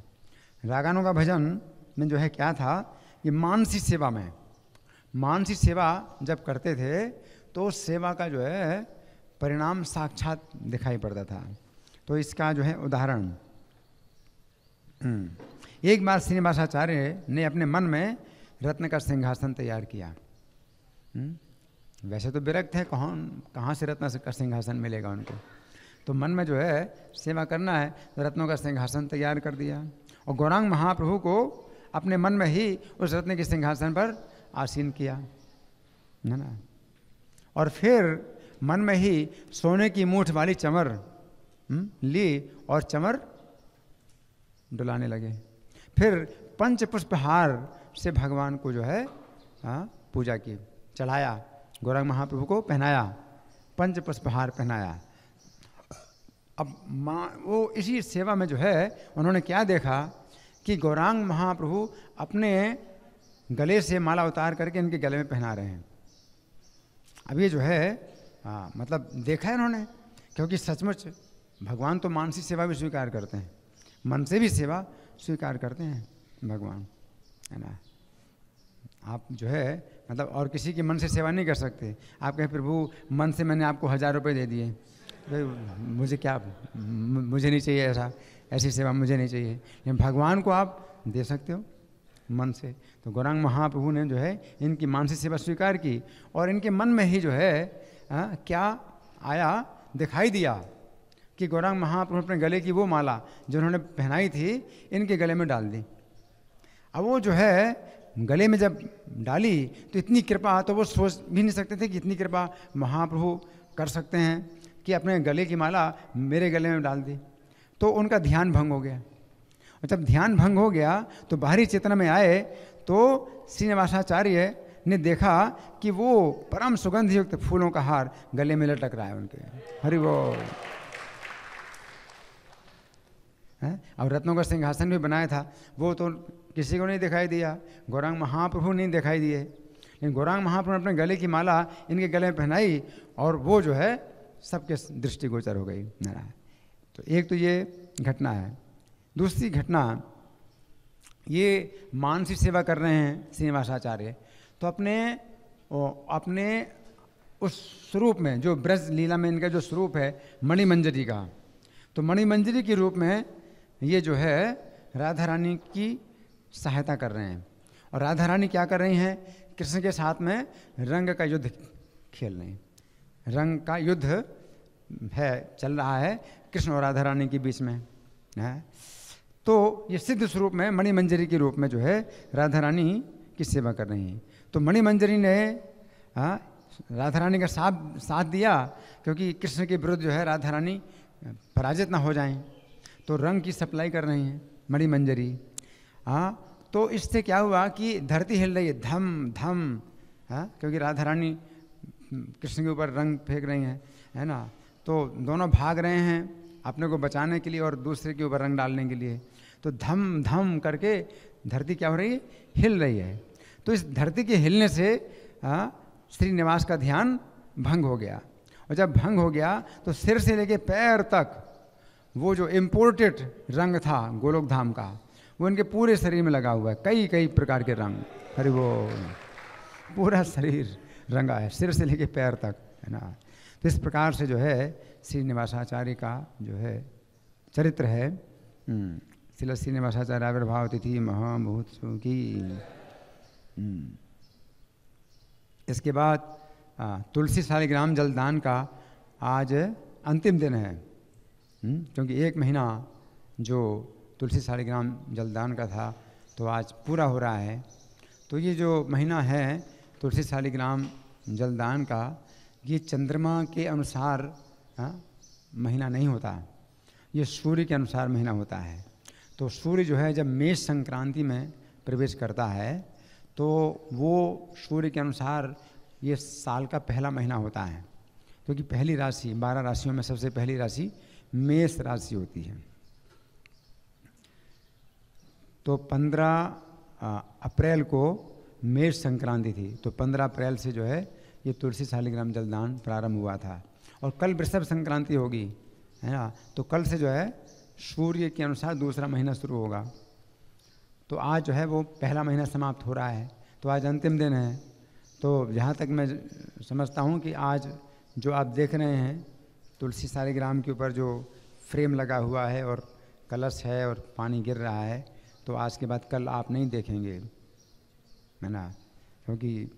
[SPEAKER 1] रागानों का भजन में जो है क्या था, ये मानसी सेवा में, मानसी सेवा जब करते थे तो सेवा का जो है परिणाम साक्षात दिखाई पड़ता था। तो इसका जो है उदाहरण, एक बार श्रीनिवासाचार्य ने अपने मन में रत्न का सिंहासन तैयार किया। वैसे तो विरक्त है, कहाँ से रत्न का सिंहासन मिलेगा उनको, तो मन में जो है सेवा करना है तो रत्नों का सिंहासन तैयार कर दिया और गौरांग महाप्रभु को अपने मन में ही उस रत्न के सिंहासन पर आसीन किया, है ना। और फिर मन में ही सोने की मूठ वाली चमर ली और चमर डुलाने लगे। फिर पंच पुष्पहार से भगवान को जो है पूजा की, चढ़ाया, गौरांग महाप्रभु को पहनाया, पंच पुष्पहार पहनाया। अब वो इसी सेवा में जो है उन्होंने क्या देखा कि गौरांग महाप्रभु अपने गले से माला उतार करके इनके गले में पहना रहे हैं। अब ये जो है मतलब देखा है उन्होंने, क्योंकि सचमुच भगवान तो मानसी सेवा भी स्वीकार करते हैं, मन से भी सेवा स्वीकार करते हैं भगवान, है ना। आप जो है मतलब और किसी की मन से सेवा नहीं कर सकते। आप कहें प्रभु मन से मैंने आपको 1000 रुपये दे दिए, मुझे क्या, मुझे नहीं चाहिए ऐसी सेवा मुझे नहीं चाहिए, लेकिन भगवान को आप दे सकते हो मन से। तो गौरांग महाप्रभु ने जो है इनकी मानसिक सेवा स्वीकार की और इनके मन में ही जो है क्या आया, दिखाई दिया कि गौरांग महाप्रभु अपने गले की वो माला जो उन्होंने पहनाई थी इनके गले में डाल दी। अब वो जो है गले में जब डाली तो इतनी कृपा, तो वो सोच भी नहीं सकते थे कि इतनी कृपा महाप्रभु कर सकते हैं कि अपने गले की माला मेरे गले में डाल दी। तो उनका ध्यान भंग हो गया, और जब ध्यान भंग हो गया तो बाहरी चेतना में आए तो श्रीनिवासाचार्य ने देखा कि वो परम सुगंध युक्त फूलों का हार गले में लटक रहा है उनके। हरि बोल। और रत्नों का सिंहासन भी बनाया था, वो तो किसी को नहीं दिखाई दिया, गौरांग महाप्रभु नहीं दिखाई दिए, लेकिन गौरांग महाप्रभु ने अपने गले की माला इनके गले में पहनाई और वो जो है सबके दृष्टिगोचर हो गई। नारायण। तो एक तो ये घटना है। दूसरी घटना, ये मानसिक सेवा कर रहे हैं श्रीनिवासाचार्य, तो अपने उस स्वरूप में जो ब्रज लीला में इनका जो स्वरूप है मणिमंजरी का, तो मणिमंजरी के रूप में ये जो है राधा रानी की सहायता कर रहे हैं। और राधा रानी क्या कर रही हैं, कृष्ण के साथ में रंग का युद्ध खेल रहे हैं। रंग का युद्ध है, चल रहा है कृष्ण और राधा रानी के बीच में है। तो ये सिद्ध स्वरूप में मणिमंजरी के रूप में जो है राधा रानी की सेवा कर रही हैं। तो मणिमंजरी ने राधा रानी का साथ दिया, क्योंकि कृष्ण के विरुद्ध जो है राधा रानी पराजित ना हो जाएं, तो रंग की सप्लाई कर रही हैं मणिमंजरी। तो इससे क्या हुआ कि धरती हिल रही है, धम धम, क्योंकि राधा रानी कृष्ण के ऊपर रंग फेंक रही हैं, है ना। तो दोनों भाग रहे हैं अपने को बचाने के लिए और दूसरे के ऊपर रंग डालने के लिए। तो धम धम करके धरती क्या हो रही है, हिल रही है। तो इस धरती के हिलने से श्रीनिवास का ध्यान भंग हो गया, और जब भंग हो गया तो सिर से लेके पैर तक वो जो इम्पोर्टेड रंग था गोलोक धाम का, वो इनके पूरे शरीर में लगा हुआ है, कई कई प्रकार के रंग। अरे वो पूरा शरीर रंगा है, सिर से लेके पैर तक, है ना। तो इस प्रकार से जो है श्रीनिवासाचार्य का जो है चरित्र है। श्रील श्रीनिवासाचार्य आविर्भाव तिथि महामहोत्सव की। इसके बाद तुलसी शालिग्राम जलदान का आज अंतिम दिन है, क्योंकि 1 महीना जो तुलसी शालिग्राम जलदान का था तो आज पूरा हो रहा है। तो ये जो महीना है तुलसी शालिग्राम जलदान का, ये चंद्रमा के अनुसार महीना नहीं होता, ये सूर्य के अनुसार महीना होता है। तो सूर्य जो है जब मेष संक्रांति में प्रवेश करता है तो वो सूर्य के अनुसार ये साल का पहला महीना होता है, क्योंकि पहली राशि 12 राशियों में सबसे पहली राशि मेष राशि होती है। तो 15 अप्रैल को मेष संक्रांति थी, तो 15 अप्रैल से जो है ये तुलसी शालिग्राम जलदान प्रारंभ हुआ था। और कल वृषभ संक्रांति होगी, है ना, तो कल से जो है सूर्य के अनुसार दूसरा महीना शुरू होगा। तो आज जो है वो पहला महीना समाप्त हो रहा है, तो आज अंतिम दिन है। तो जहाँ तक मैं समझता हूँ कि आज जो आप देख रहे हैं तुलसी शालिग्राम के ऊपर जो फ्रेम लगा हुआ है और कलश है और पानी गिर रहा है, तो आज के बाद कल आप नहीं देखेंगे, है ना, क्योंकि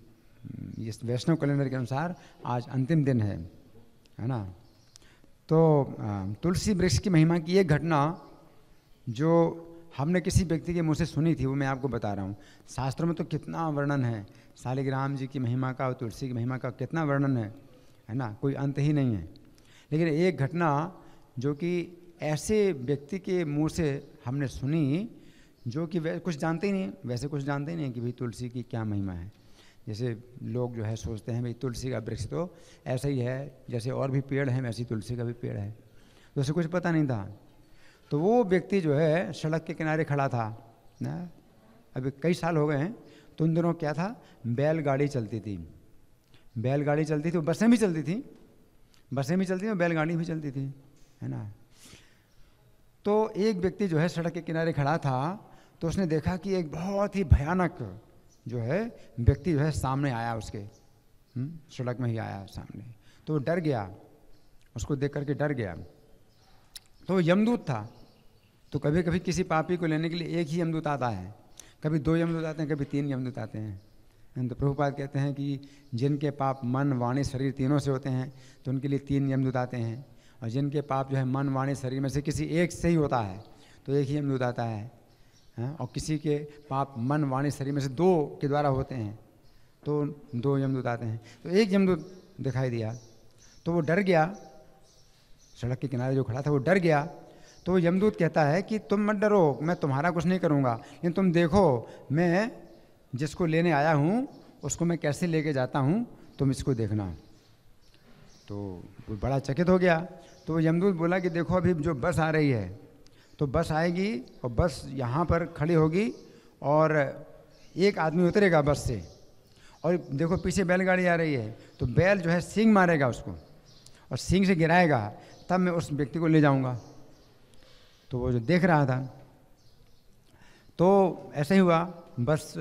[SPEAKER 1] इस वैष्णव कैलेंडर के अनुसार आज अंतिम दिन है ना। तो तुलसी वृक्ष की महिमा की एक घटना जो हमने किसी व्यक्ति के मुँह से सुनी थी वो मैं आपको बता रहा हूँ। शास्त्रों में तो कितना वर्णन है शालिग्राम जी की महिमा का और तुलसी की महिमा का, कितना वर्णन है ना, कोई अंत ही नहीं है। लेकिन एक घटना जो कि ऐसे व्यक्ति के मुंह से हमने सुनी जो कि कुछ जानते ही नहीं, वैसे कुछ जानते ही नहीं कि भाई तुलसी की क्या महिमा है। जैसे लोग जो है सोचते हैं भाई तुलसी का वृक्ष तो ऐसा ही है, जैसे और भी पेड़ हैं वैसे ही तुलसी का भी पेड़ है, तो उसे कुछ पता नहीं था। तो वो व्यक्ति जो है सड़क के किनारे खड़ा था ना, अभी कई साल हो गए हैं। तो उन दिनों क्या था, बैलगाड़ी चलती थी, बैलगाड़ी चलती थी, बसें भी चलती थी, बसें भी चलती थी और बैलगाड़ी भी चलती थी, है ना। तो एक व्यक्ति जो है सड़क के किनारे खड़ा था, तो उसने देखा कि एक बहुत ही भयानक जो है व्यक्ति जो है सामने आया, उसके सड़क में ही आया सामने। तो वो डर गया, उसको देख करके डर गया। तो वो यमदूत था। तो कभी कभी किसी पापी को लेने के लिए एक ही यमदूत आता है, कभी 2 यमदूत आते हैं, कभी 3 यमदूत आते हैं। तो प्रभुपाद कहते हैं कि जिनके पाप मन वाणी शरीर तीनों से होते हैं तो उनके लिए 3 यमदूत आते हैं, और जिनके पाप जो है मन वाणी शरीर में से किसी एक से ही होता है तो एक ही यमदूत आता है, और किसी के पाप मन वाणी शरीर में से 2 के द्वारा होते हैं तो 2 यमदूत आते हैं। तो एक यमदूत दिखाई दिया तो वो डर गया, सड़क के किनारे जो खड़ा था वो डर गया। तो यमदूत कहता है कि तुम मत डरो, मैं तुम्हारा कुछ नहीं करूँगा, लेकिन तुम देखो मैं जिसको लेने आया हूँ उसको मैं कैसे लेके जाता हूँ, तुम इसको देखना। तो वो बड़ा चकित हो गया। तो यमदूत बोला कि देखो अभी जो बस आ रही है, तो बस आएगी और बस यहाँ पर खड़ी होगी और एक आदमी उतरेगा बस से, और देखो पीछे बैलगाड़ी आ रही है, तो बैल जो है सींग मारेगा उसको और सींग से गिराएगा, तब मैं उस व्यक्ति को ले जाऊँगा। तो वो जो देख रहा था, तो ऐसा ही हुआ, बस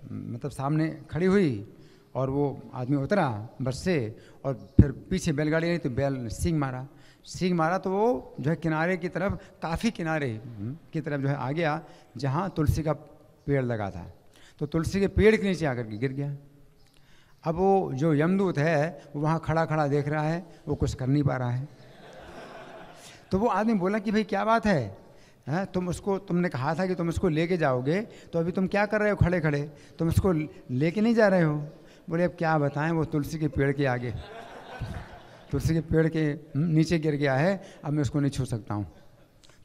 [SPEAKER 1] मतलब सामने खड़ी हुई और वो आदमी उतरा बस से, और फिर पीछे बैलगाड़ी आई तो बैल सींग मारा तो वो जो है किनारे की तरफ, काफ़ी किनारे की तरफ जो है आ गया जहाँ तुलसी का पेड़ लगा था। तो तुलसी के पेड़ के नीचे आकर के गिर गया। अब वो जो यमदूत है वो वहाँ खड़ा खड़ा देख रहा है, वो कुछ कर नहीं पा रहा है। तो वो आदमी बोला कि भाई क्या बात है, तुमने कहा था कि तुम इसको लेके जाओगे, तो अभी तुम क्या कर रहे हो खड़े खड़े, तुम इसको लेके नहीं जा रहे हो। बोले अब क्या बताएं, वो तुलसी के पेड़ के आगे, तुलसी के पेड़ के नीचे गिर गया है, अब मैं उसको नहीं छू सकता हूँ।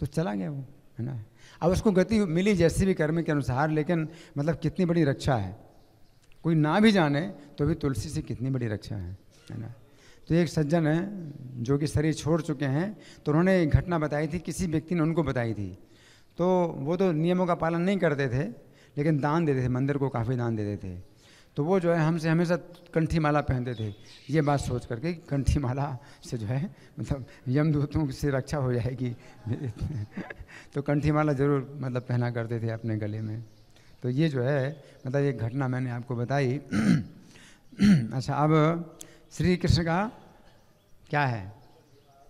[SPEAKER 1] तो चला गया वो, है ना। अब उसको गति मिली जैसे भी कर्म के अनुसार, लेकिन मतलब कितनी बड़ी रक्षा है, कोई ना भी जाने तो भी तुलसी से कितनी बड़ी रक्षा है ना। तो एक सज्जन है जो कि शरीर छोड़ चुके हैं, तो उन्होंने एक घटना बताई थी, किसी व्यक्ति ने उनको बताई थी। तो वो तो नियमों का पालन नहीं करते थे, लेकिन दान देते थे, मंदिर को काफ़ी दान देते थे। तो वो जो है हमसे हमेशा कंठी माला पहनते थे, ये बात सोच करके कंठी माला से जो है मतलब यमदूतों से रक्षा हो जाएगी। तो कंठी माला जरूर मतलब पहना करते थे अपने गले में। तो ये जो है मतलब एक घटना मैंने आपको बताई। अच्छा, अब श्री कृष्ण का क्या है?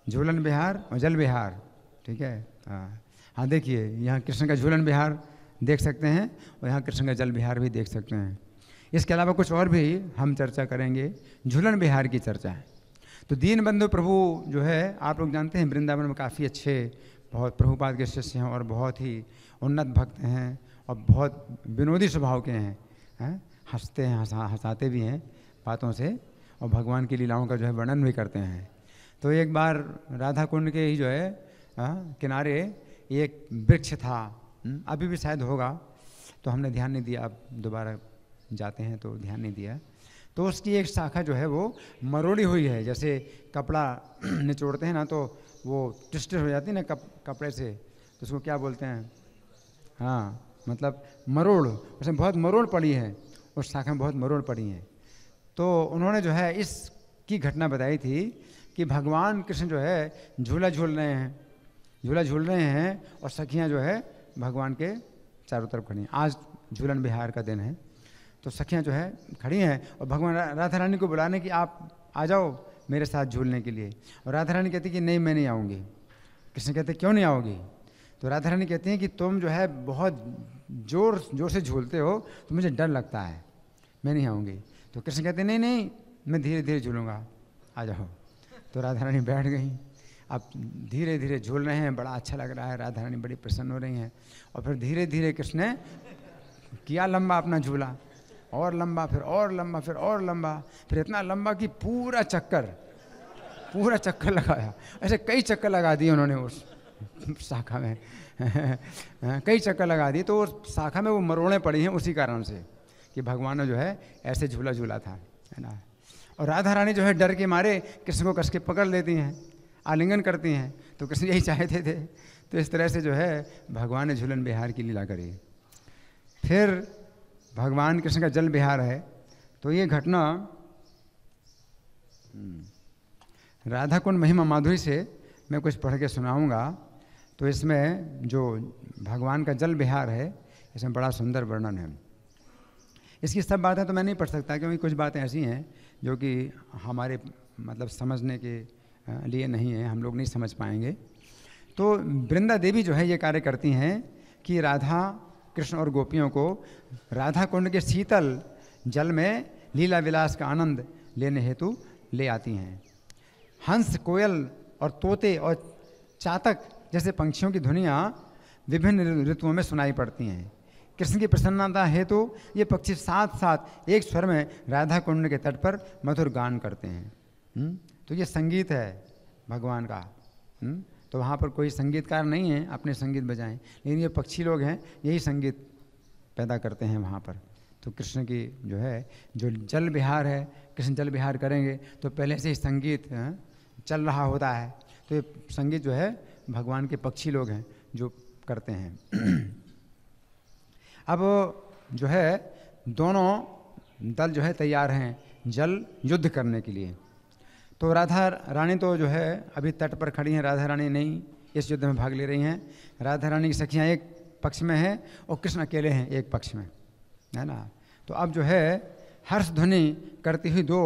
[SPEAKER 1] झूलन विहार और जल विहार, ठीक है। हाँ देखिए, यहाँ कृष्ण का झूलन विहार देख सकते हैं और यहाँ कृष्ण का जल विहार भी देख सकते हैं। इसके अलावा कुछ और भी हम चर्चा करेंगे। झूलन विहार की चर्चा है तो दीनबंधु प्रभु जो है, आप लोग जानते हैं वृंदावन में काफ़ी अच्छे, बहुत प्रभुपाद के शिष्य हैं और बहुत ही उन्नत भक्त हैं और बहुत विनोदी स्वभाव के हैं, हंसते हैं, हंसाते भी हैं बातों से और भगवान की लीलाओं का जो है वर्णन भी करते हैं। तो एक बार राधा कुंड के ही जो है किनारे एक वृक्ष था, अभी भी शायद होगा, तो हमने ध्यान नहीं दिया, अब दोबारा जाते हैं तो ध्यान नहीं दिया। तो उसकी एक शाखा जो है वो मरोड़ी हुई है, जैसे कपड़ा निचोड़ते हैं ना तो वो ट्विस्टेड हो जाती है ना कपड़े से, तो उसको क्या बोलते हैं? हाँ, मतलब मरोड़, उसमें बहुत मरोड़ पड़ी है, उस शाखा में बहुत मरोड़ पड़ी है। तो उन्होंने जो है इसकी घटना बताई थी कि भगवान कृष्ण जो है झूला झूल रहे हैं और सखियाँ जो है भगवान के चारों तरफ खड़ी हैं। आज झूलन विहार का दिन है, तो सखियाँ जो है खड़ी हैं और भगवान राधा रानी को बुलाने कि आप आ जाओ मेरे साथ झूलने के लिए। और राधा रानी कहती कि नहीं, मैं नहीं आऊँगी। कृष्ण कहते क्यों नहीं आओगी? तो राधा रानी कहती हैं कि तुम जो है बहुत जोर से झूलते हो तो मुझे डर लगता है, मैं नहीं आऊँगी। तो कृष्ण कहते नहीं नहीं, मैं धीरे धीरे झूलूँगा, आ जाओ। तो राधा रानी बैठ गई। अब धीरे धीरे झूल रहे हैं, बड़ा अच्छा लग रहा है, राधा रानी बड़ी प्रसन्न हो रही हैं। और फिर धीरे धीरे कृष्ण ने किया लंबा अपना झूला, और लंबा, फिर और लंबा, फिर और लंबा, फिर इतना लंबा कि पूरा चक्कर लगाया। ऐसे कई चक्कर लगा दिए उन्होंने उस शाखा में कई चक्कर लगा दिए। तो उस शाखा में वो मरोड़ें पड़ी हैं उसी कारण से कि भगवान ने जो है ऐसे झूला झूला था, है ना। और राधा रानी जो है डर के मारे कृष्ण को कस के पकड़ लेती हैं, आलिंगन करती हैं। तो कृष्ण यही चाहते थे। तो इस तरह से जो है भगवान ने झूलन विहार की लीला करी। फिर भगवान कृष्ण का जल विहार है। तो ये घटना राधा कुंड महिमा माधुरी से मैं कुछ पढ़ के सुनाऊंगा। तो इसमें जो भगवान का जल विहार है, इसमें बड़ा सुंदर वर्णन है। इसकी सब बातें तो मैं नहीं पढ़ सकता, क्योंकि कुछ बातें ऐसी हैं जो कि हमारे मतलब समझने के लिए नहीं है, हम लोग नहीं समझ पाएंगे। तो वृंदा देवी जो है ये कार्य करती हैं कि राधा कृष्ण और गोपियों को राधा कुंड के शीतल जल में लीला विलास का आनंद लेने हेतु ले आती हैं। हंस, कोयल और तोते और चातक जैसे पंक्षियों की ध्वनियाँ विभिन्न ऋतुओं में सुनाई पड़ती हैं। कृष्ण की प्रसन्नता हेतु ये पक्षी साथ साथ एक स्वर में राधा कुंड के तट पर मधुर गान करते हैं। तो ये संगीत है भगवान का। तो वहाँ पर कोई संगीतकार नहीं है अपने संगीत बजाएं, लेकिन ये पक्षी लोग हैं, यही संगीत पैदा करते हैं वहाँ पर। तो कृष्ण की जो है जो जल विहार है, कृष्ण जल विहार करेंगे तो पहले से ही संगीत चल रहा होता है। तो ये संगीत जो है भगवान के पक्षी लोग हैं जो करते हैं। अब जो है दोनों दल जो है तैयार हैं जल युद्ध करने के लिए। तो राधा रानी तो जो है अभी तट पर खड़ी हैं, राधा रानी नहीं इस युद्ध में भाग ले रही हैं। राधा रानी की सखियाँ एक पक्ष में हैं और कृष्ण अकेले हैं एक पक्ष में, है ना। तो अब जो है हर्ष ध्वनि करती हुई दो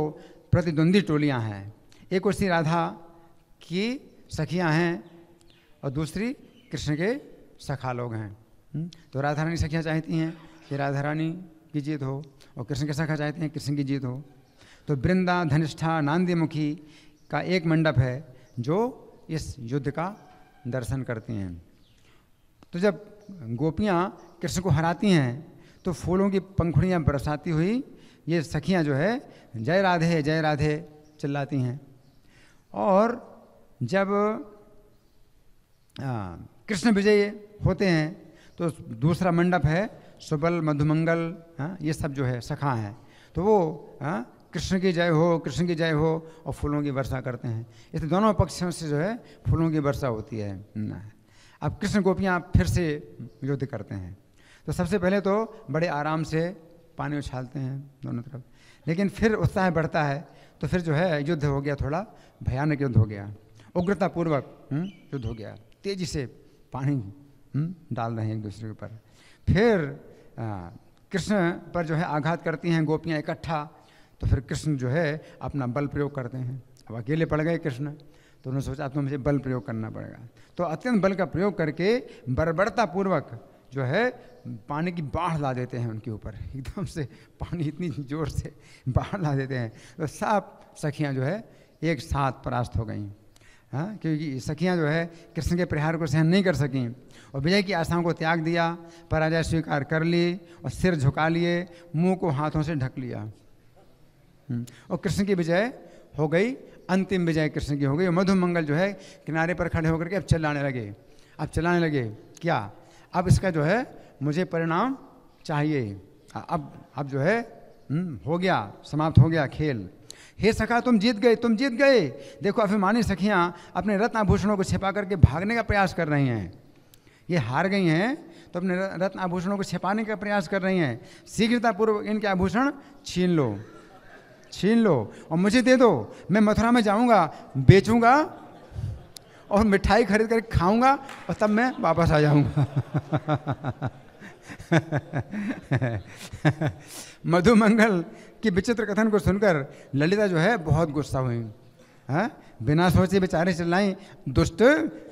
[SPEAKER 1] प्रतिद्वंदी टोलियाँ हैं। एक उसी राधा की सखियाँ हैं और दूसरी कृष्ण के सखा लोग हैं। तो राधा रानी सखियाँ चाहती हैं कि राधा रानी की जीत हो और कृष्ण के सखा चाहते हैं कृष्ण की जीत हो। तो वृंदा, धनिष्ठा, नांदीमुखी का एक मंडप है जो इस युद्ध का दर्शन करती हैं। तो जब गोपियाँ कृष्ण को हराती हैं तो फूलों की पंखुड़ियाँ बरसाती हुई ये सखियाँ जो है जय राधे चिल्लाती हैं। और जब कृष्ण विजय होते हैं तो दूसरा मंडप है सुबल, मधुमंगल, ये सब जो है सखा हैं। तो वो कृष्ण की जय हो, कृष्ण की जय हो और फूलों की वर्षा करते हैं। इसलिए दोनों पक्षों से जो है फूलों की वर्षा होती है। अब कृष्ण गोपियाँ फिर से युद्ध करते हैं। तो सबसे पहले तो बड़े आराम से पानी उछालते हैं दोनों तरफ, लेकिन फिर उत्साह बढ़ता है। तो फिर जो है युद्ध हो गया, थोड़ा भयानक युद्ध हो गया, उग्रतापूर्वक युद्ध हो गया, तेजी से पानी डाल रहे हैं एक दूसरे के ऊपर। फिर कृष्ण पर जो है आघात करती हैं गोपियाँ इकट्ठा। तो फिर कृष्ण जो है अपना बल प्रयोग करते हैं। अब अकेले पड़ गए कृष्ण, तो उन्होंने सोचा तो मुझे बल प्रयोग करना पड़ेगा। तो अत्यंत बल का प्रयोग करके बर्बरता पूर्वक जो है पानी की बाढ़ ला देते हैं उनके ऊपर, एकदम से पानी इतनी जोर से बाढ़ ला देते हैं, तो सब सखियाँ जो है एक साथ परास्त हो गईं। हाँ, क्योंकि सखियाँ जो है कृष्ण के प्रहार को सहन नहीं कर सकीं और विजय की आशाओं को त्याग दिया, पराजय स्वीकार कर ली और सिर झुका लिए, मुंह को हाथों से ढक लिया। और कृष्ण की विजय हो गई, अंतिम विजय कृष्ण की हो गई। मधुमंगल जो है किनारे पर खड़े होकर के अब चिल्लाने लगे क्या, अब इसका जो है मुझे परिणाम चाहिए, अब जो है हो गया, समाप्त हो गया खेल। हे सखा तुम जीत गए। देखो अभिमानी सखियां अपने रत्न आभूषणों को छिपा करके भागने का प्रयास कर रही हैं। ये हार गई हैं तो अपने रत्न आभूषणों को छिपाने का प्रयास कर रही हैं। शीघ्रतापूर्वक इनके आभूषण छीन लो और मुझे दे दो। मैं मथुरा में जाऊंगा, बेचूंगा और मिठाई खरीद कर खाऊंगा और तब मैं वापस आ जाऊंगा। मधुमंगल की विचित्र कथन को सुनकर ललिता जो है बहुत गुस्सा हुई। हाँ, बिना सोचे बेचारे चिल्लाई, दुष्ट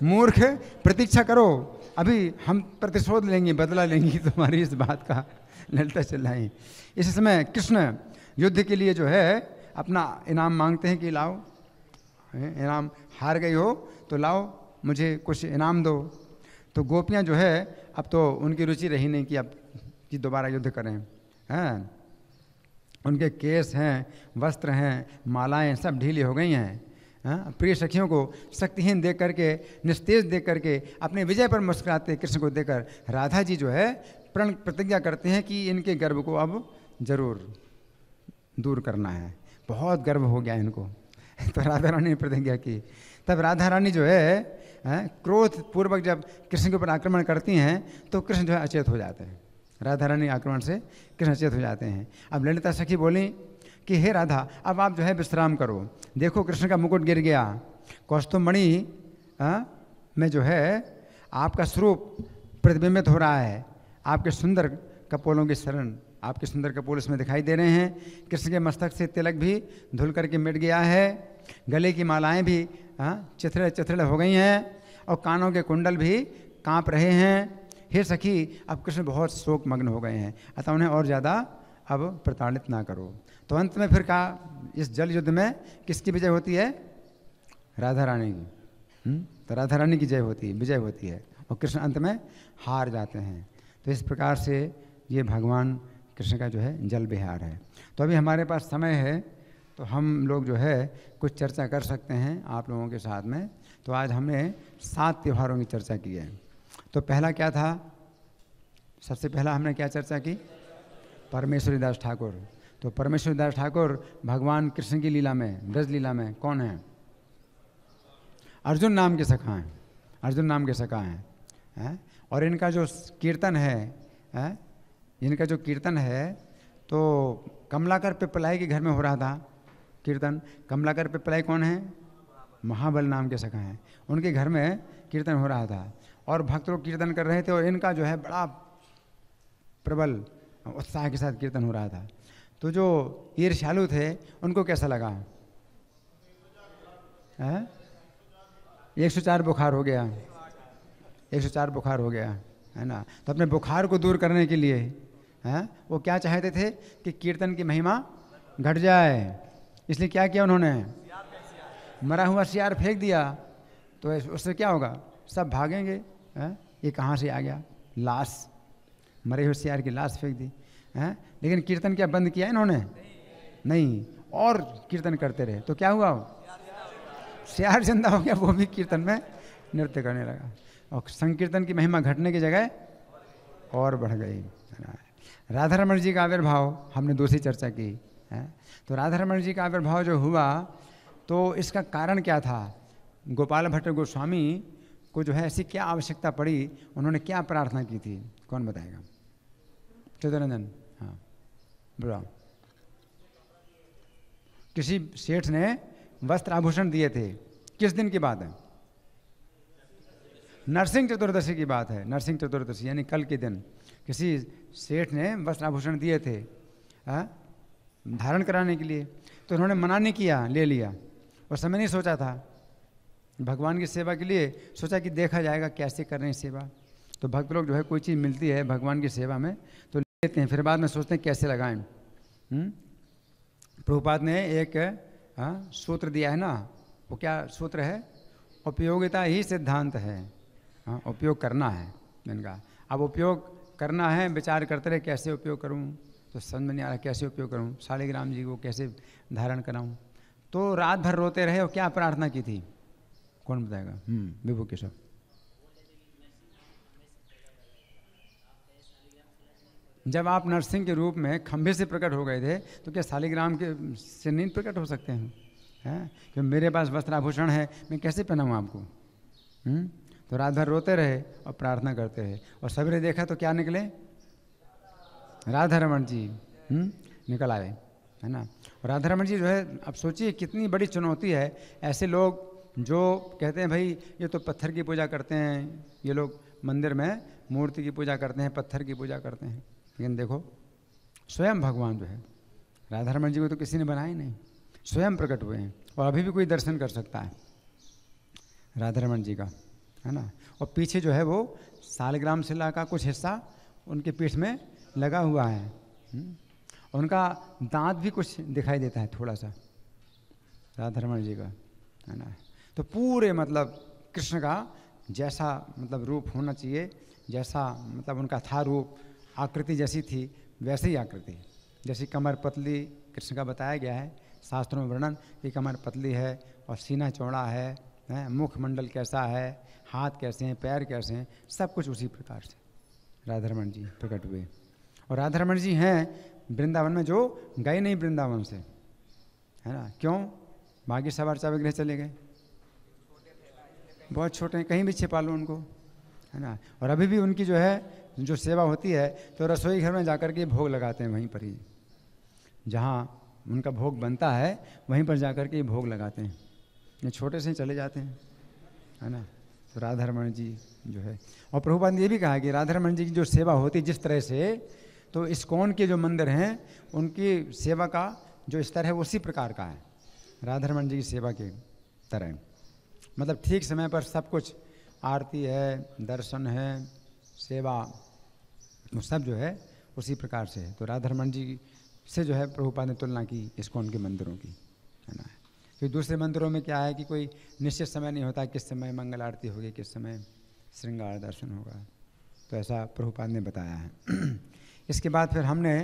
[SPEAKER 1] मूर्ख, प्रतीक्षा करो, अभी हम प्रतिशोध लेंगे, बदला लेंगे तुम्हारी इस बात का, ललिता चिल्लाई। इस समय कृष्ण युद्ध के लिए जो है अपना इनाम मांगते हैं कि लाओ इनाम, हार गई हो तो लाओ मुझे कुछ इनाम दो। तो गोपियाँ जो है अब तो उनकी रुचि रही नहीं कि अब कि दोबारा युद्ध करें। हैं, उनके केस हैं, वस्त्र हैं, मालाएं सब ढीली हो गई हैं। हाँ, प्रिय सखियों को शक्तिहीन देख करके, निस्तेज देख करके, अपने विजय पर मुस्कुराते कृष्ण को देखकर राधा जी जो है प्रण प्रतिज्ञा करते हैं कि इनके गर्व को अब जरूर दूर करना है। बहुत गर्व हो गया इनको। तो राधा रानी ने प्रतिज्ञा की। तब राधा रानी जो है क्रोध पूर्वक जब कृष्ण के ऊपर आक्रमण करती हैं तो कृष्ण जो है अचेत हो जाते हैं। राधा रानी आक्रमण से कृष्ण अचेत हो जाते हैं। अब ललिता सखी बोली कि हे राधा, अब आप जो है विश्राम करो। देखो कृष्ण का मुकुट गिर गया, कौस्तुभमणि में जो है आपका स्वरूप प्रतिबिंबित हो रहा है। आपके सुंदर कपोलों की शरण, आपके सुंदर कपोल इसमें दिखाई दे रहे हैं। कृष्ण के मस्तक से तिलक भी धुल करके मिट गया है। गले की मालाएं भी चिथड़े हो गई हैं और कानों के कुंडल भी कांप रहे हैं। हे सखी, अब कृष्ण बहुत शोक मग्न हो गए हैं, अतः उन्हें और ज़्यादा अब प्रताड़ित ना करो। तो अंत में फिर कहा, इस जल युद्ध में किसकी विजय होती है? राधा रानी की। तो राधा रानी की विजय होती है और कृष्ण अंत में हार जाते हैं। तो इस प्रकार से ये भगवान कृष्ण का जो है जल विहार है। तो अभी हमारे पास समय है तो हम लोग जो है कुछ चर्चा कर सकते हैं आप लोगों के साथ में। तो आज हमने 7 त्योहारों की चर्चा की है। तो पहला क्या था? सबसे पहला हमने क्या चर्चा की? परमेश्वरी दास ठाकुर। तो परमेश्वरी दास ठाकुर भगवान कृष्ण की लीला में, ब्रज लीला में कौन है? अर्जुन नाम के सखा हैं। अर्जुन नाम के सखा हैं। और इनका जो कीर्तन है, इनका जो कीर्तन है तो कमलाकर पिपलाई के घर में हो रहा था कीर्तन। कमलाकर पिपलाई कौन है? महाबल नाम के सखा हैं। उनके घर में कीर्तन हो रहा था और भक्त लोग कीर्तन कर रहे थे और इनका जो है बड़ा प्रबल उत्साह के साथ कीर्तन हो रहा था। तो जो ईर्ष्यालु थे उनको कैसा लगा? 104 बुखार हो गया, 104 बुखार हो गया, है ना। तो अपने बुखार को दूर करने के लिए वो क्या चाहते थे कि कीर्तन की महिमा घट जाए। इसलिए क्या किया उन्होंने? मरा हुआ सियार फेंक दिया। तो उससे क्या होगा? सब भागेंगे। ये कहाँ से आ गया? लाश, मरे हुए सियार की लाश फेंक दी। लेकिन कीर्तन क्या बंद किया इन्होंने? नहीं, और कीर्तन करते रहे। तो क्या हुआ? सियार जिंदा हो गया, वो भी कीर्तन में नृत्य करने लगा और संकीर्तन की महिमा घटने की जगह और बढ़ गई। राधा रमण जी का आविर्भाव हमने दूसरी चर्चा की है। तो राधा रमण जी का आविर्भाव जो हुआ तो इसका कारण क्या था? गोपाल भट्ट गोस्वामी को जो है ऐसी क्या आवश्यकता पड़ी, उन्होंने क्या प्रार्थना की थी? कौन बताएगा? चित्तरंजन। हाँ, बुरा। किसी सेठ ने वस्त्र आभूषण दिए थे। किस दिन की बात है? नरसिंह चतुर्दशी की बात है। नरसिंह चतुर्दशी यानी कल के दिन किसी सेठ ने वस्त्र आभूषण दिए थे धारण कराने के लिए। तो उन्होंने मना नहीं किया, ले लिया। उस समय नहीं सोचा था, भगवान की सेवा के लिए सोचा कि देखा जाएगा कैसे कर रहे हैं सेवा। तो भक्त लोग जो है कोई चीज़ मिलती है भगवान की सेवा में तो लेते हैं, फिर बाद में सोचते हैं कैसे लगाएं। प्रभुपाद ने एक सूत्र दिया है ना, वो क्या सूत्र है? उपयोगिता ही सिद्धांत है। उपयोग करना है इनका। अब उपयोग करना है, विचार करते रहे कैसे उपयोग करूं, तो समझ में नहीं आ रहा कैसे उपयोग करूं, शालिग्राम जी को कैसे धारण कराऊं। तो रात भर रोते रहे और क्या प्रार्थना की थी, कौन बताएगा? विभू के सब। जब आप नरसिंह के रूप में खंभे से प्रकट हो गए थे तो क्या शालिग्राम के से नहीं प्रकट हो सकते हैं? कि मेरे पास वस्त्राभूषण है, मैं कैसे पहनाऊँ आपको? तो रात भर रोते रहे और प्रार्थना करते रहे, और सवेरे देखा तो क्या निकले? राधा रमन जी निकल आए, है ना। और राधा रमन जी जो है, अब सोचिए कितनी बड़ी चुनौती है। ऐसे लोग जो कहते हैं भाई ये तो पत्थर की पूजा करते हैं, ये लोग मंदिर में मूर्ति की पूजा करते हैं, पत्थर की पूजा करते हैं, लेकिन देखो स्वयं भगवान जो है, राधा रमन जी को तो किसी ने बनाया ही नहीं, स्वयं प्रकट हुए हैं। और अभी भी कोई दर्शन कर सकता है राधा रमन जी का, है ना। और पीछे जो है वो शालिग्राम शिला का कुछ हिस्सा उनके पीठ में लगा हुआ है। उनका दांत भी कुछ दिखाई देता है थोड़ा सा राधा रमन जी का, है ना। तो पूरे मतलब कृष्ण का जैसा मतलब रूप होना चाहिए, जैसा मतलब उनका था रूप, आकृति जैसी थी वैसे ही आकृति, जैसी कमर पतली कृष्ण का बताया गया है शास्त्रों में वर्णन कि कमर पतली है और सीना चौड़ा है, मुखमंडल कैसा है, हाथ कैसे हैं, पैर कैसे हैं, सब कुछ उसी प्रकार से राधा रमन जी प्रकट हुए। और राधा रमन जी हैं वृंदावन में जो गए नहीं वृंदावन से, है ना। क्यों? बाकी सब अर्चा विग्रह चले गए, बहुत छोटे हैं, कहीं भी छिपा लो उनको, है ना। और अभी भी उनकी जो है जो सेवा होती है तो रसोई घर में जाकर के भोग लगाते हैं, वहीं पर ही जहाँ उनका भोग बनता है वहीं पर जाकर के भोग लगाते हैं, ये छोटे से चले जाते हैं, है ना। तो राधा रमन जी जो है, और प्रभुपाद ने ये भी कहा कि राधा रमन जी की जो सेवा होती है जिस तरह से, तो इस्कॉन के जो मंदिर हैं उनकी सेवा का जो स्तर है उसी प्रकार का है राधा रमन जी की सेवा के तरह। मतलब ठीक समय पर सब कुछ, आरती है, दर्शन है, सेवा, वो सब जो है उसी प्रकार से है। तो राधा रमन जी से जो है प्रभुपाद ने तुलना की इस्कॉन के मंदिरों की, है ना। तो दूसरे मंदिरों में क्या है कि कोई निश्चित समय नहीं होता, किस समय मंगल आरती होगी, किस समय श्रृंगार दर्शन होगा, तो ऐसा प्रभुपाद ने बताया है। इसके बाद फिर हमने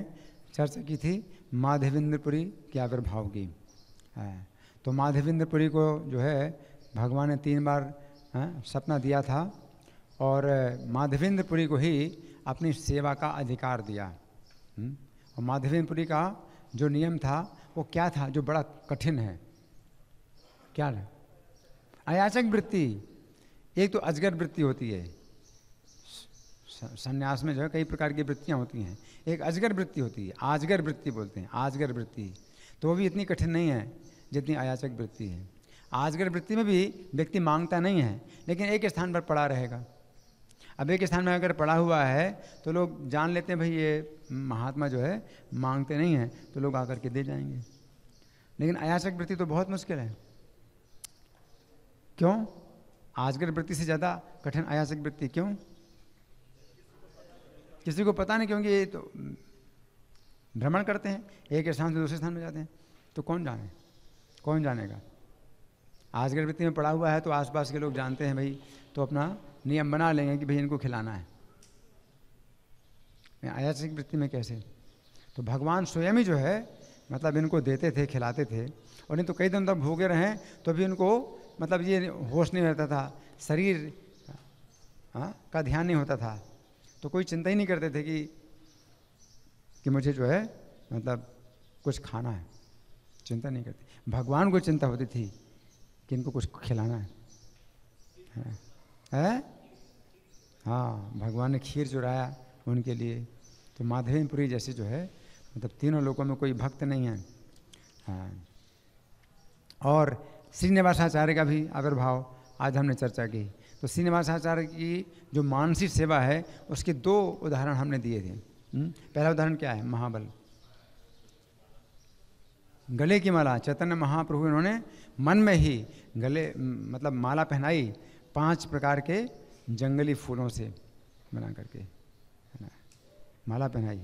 [SPEAKER 1] चर्चा की थी माधवेंद्रपुरी के आविर्भाव की। तो माधवेंद्रपुरी को जो है भगवान ने 3 बार सपना दिया था और माधवेंद्रपुरी को ही अपनी सेवा का अधिकार दिया। और माधवेंद्रपुरी का जो नियम था वो क्या था, जो बड़ा कठिन है, क्या है? अयाचक वृत्ति। एक तो अजगर वृत्ति होती है, संन्यास में जो है कई प्रकार की वृत्तियाँ होती हैं, एक अजगर वृत्ति होती है, आजगर वृत्ति बोलते हैं, आजगर वृत्ति, तो वो भी इतनी कठिन नहीं है जितनी अयाचक वृत्ति है। आजगर वृत्ति में भी व्यक्ति मांगता नहीं है, लेकिन एक स्थान पर पड़ा रहेगा। अब एक स्थान में अगर पड़ा हुआ है तो लोग जान लेते हैं भाई ये महात्मा जो है मांगते नहीं हैं, तो लोग आकर के दे जाएंगे। लेकिन अयाचक वृत्ति तो बहुत मुश्किल है। क्यों? आजगर वृत्ति से ज़्यादा कठिन अयाचक वृत्ति क्यों? किसी को पता नहीं, क्योंकि ये तो भ्रमण करते हैं, एक स्थान से दूसरे स्थान में जाते हैं, तो कौन जाने, कौन जानेगा। आजगर वृत्ति में पड़ा हुआ है तो आसपास के लोग जानते हैं भाई, तो अपना नियम बना लेंगे कि भाई इनको खिलाना है। अयाचक वृत्ति में कैसे? तो भगवान स्वयं ही जो है मतलब इनको देते थे, खिलाते थे, और नहीं तो कई दिन तक भूखे रहें तो भी उनको मतलब ये होश नहीं रहता था, शरीर का ध्यान नहीं होता था, तो कोई चिंता ही नहीं करते थे कि मुझे जो है मतलब कुछ खाना है, चिंता नहीं करते। भगवान को चिंता होती थी कि इनको कुछ खिलाना है? हाँ, भगवान ने खीर चुराया उनके लिए। तो माधवेंद्रपुरी जैसे जो है मतलब तीनों लोकों में कोई भक्त नहीं है। हाँ, और श्रीनिवासाचार्य का भी आविर्भाव आज हमने चर्चा की। तो श्रीनिवासाचार्य की जो मानसिक सेवा है उसके 2 उदाहरण हमने दिए थे। पहला उदाहरण क्या है? महाबल। गले की माला चैतन्य महाप्रभु इन्होंने मन में ही गले मतलब माला पहनाई 5 प्रकार के जंगली फूलों से बना करके, है ना, माला पहनाई।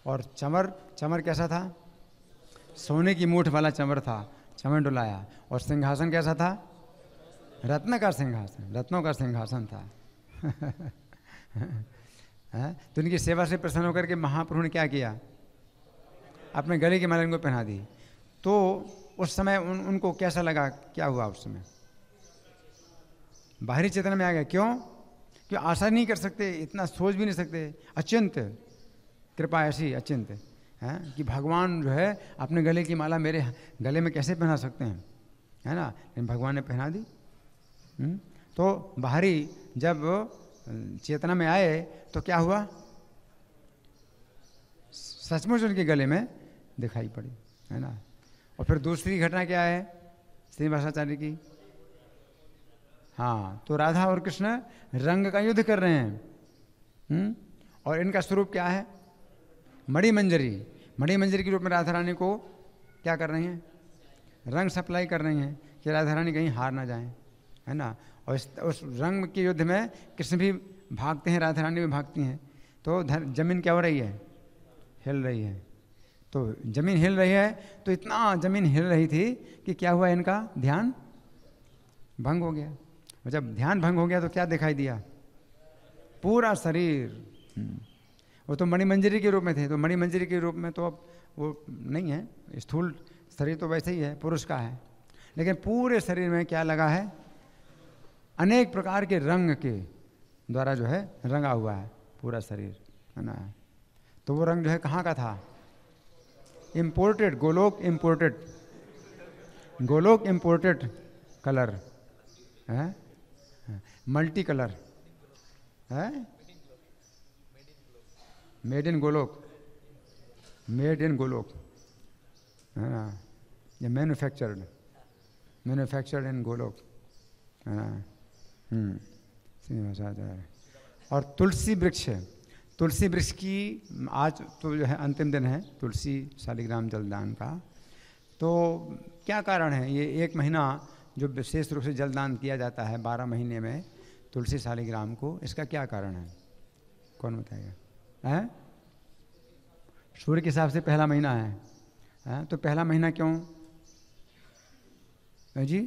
[SPEAKER 1] और चमर कैसा था? सोने की मूठ वाला चमर था, चमर डुलाया। और सिंहासन कैसा था? रत्न का सिंहासन, रत्नों का सिंहासन था। तो उनकी सेवा से प्रसन्न होकर के महाप्रभु ने क्या किया? अपने गले की माला इनको पहना दी। तो उस समय उनको कैसा लगा? क्या हुआ उस समय? बाहरी चेतना में आ गया। क्यों आशा नहीं कर सकते, इतना सोच भी नहीं सकते। अचिंत कृपा ऐसी अचिंत है कि भगवान जो है अपने गले की माला मेरे गले में कैसे पहना सकते हैं, है ना, लेकिन भगवान ने पहना दी। तो बाहरी जब चेतना में आए तो क्या हुआ? सचमुच उनके गले में दिखाई पड़ी, है ना। और फिर दूसरी घटना क्या है श्रीनिवासाचार्य की? हाँ, तो राधा और कृष्ण रंग का युद्ध कर रहे हैं। और इनका स्वरूप क्या है? मणिमंजरी के रूप में राधा रानी को क्या कर रही हैं? रंग सप्लाई कर रही हैं कि राधा रानी कहीं हार ना जाएं, है ना। और उस रंग के युद्ध में कृष्ण भी भागते हैं, राधा रानी भी भागती हैं। तो जमीन क्या हो रही है? हिल रही है। तो जमीन हिल रही है, तो इतना जमीन हिल रही थी कि क्या हुआ? इनका ध्यान भंग हो गया। और जब ध्यान भंग हो गया तो क्या दिखाई दिया? पूरा शरीर। वो तो मणिमंजरी के रूप में थे, तो मणिमंजरी के रूप में तो अब वो नहीं है, स्थूल शरीर तो वैसे ही है, पुरुष का है। लेकिन पूरे शरीर में क्या लगा है? अनेक प्रकार के रंग के द्वारा जो है रंगा हुआ है पूरा शरीर, है ना। तो वो रंग जो है कहाँ का था? इम्पोर्टेड, गोलोक इम्पोर्टेड कलर है, मल्टी कलर है, मेड इन गोलोक, है ना, ये मैन्युफैक्चर्ड इन गोलोक, है ना। और तुलसी वृक्ष की आज तो जो है अंतिम दिन है तुलसी शालिग्राम जलदान का। तो क्या कारण है? ये 1 महीना जो विशेष रूप से जलदान किया जाता है 12 महीने में तुलसी शालिग्राम को, इसका क्या कारण है? कौन बताएगा? हैं? सूर्य के हिसाब से पहला महीना है। तो पहला महीना क्यों जी?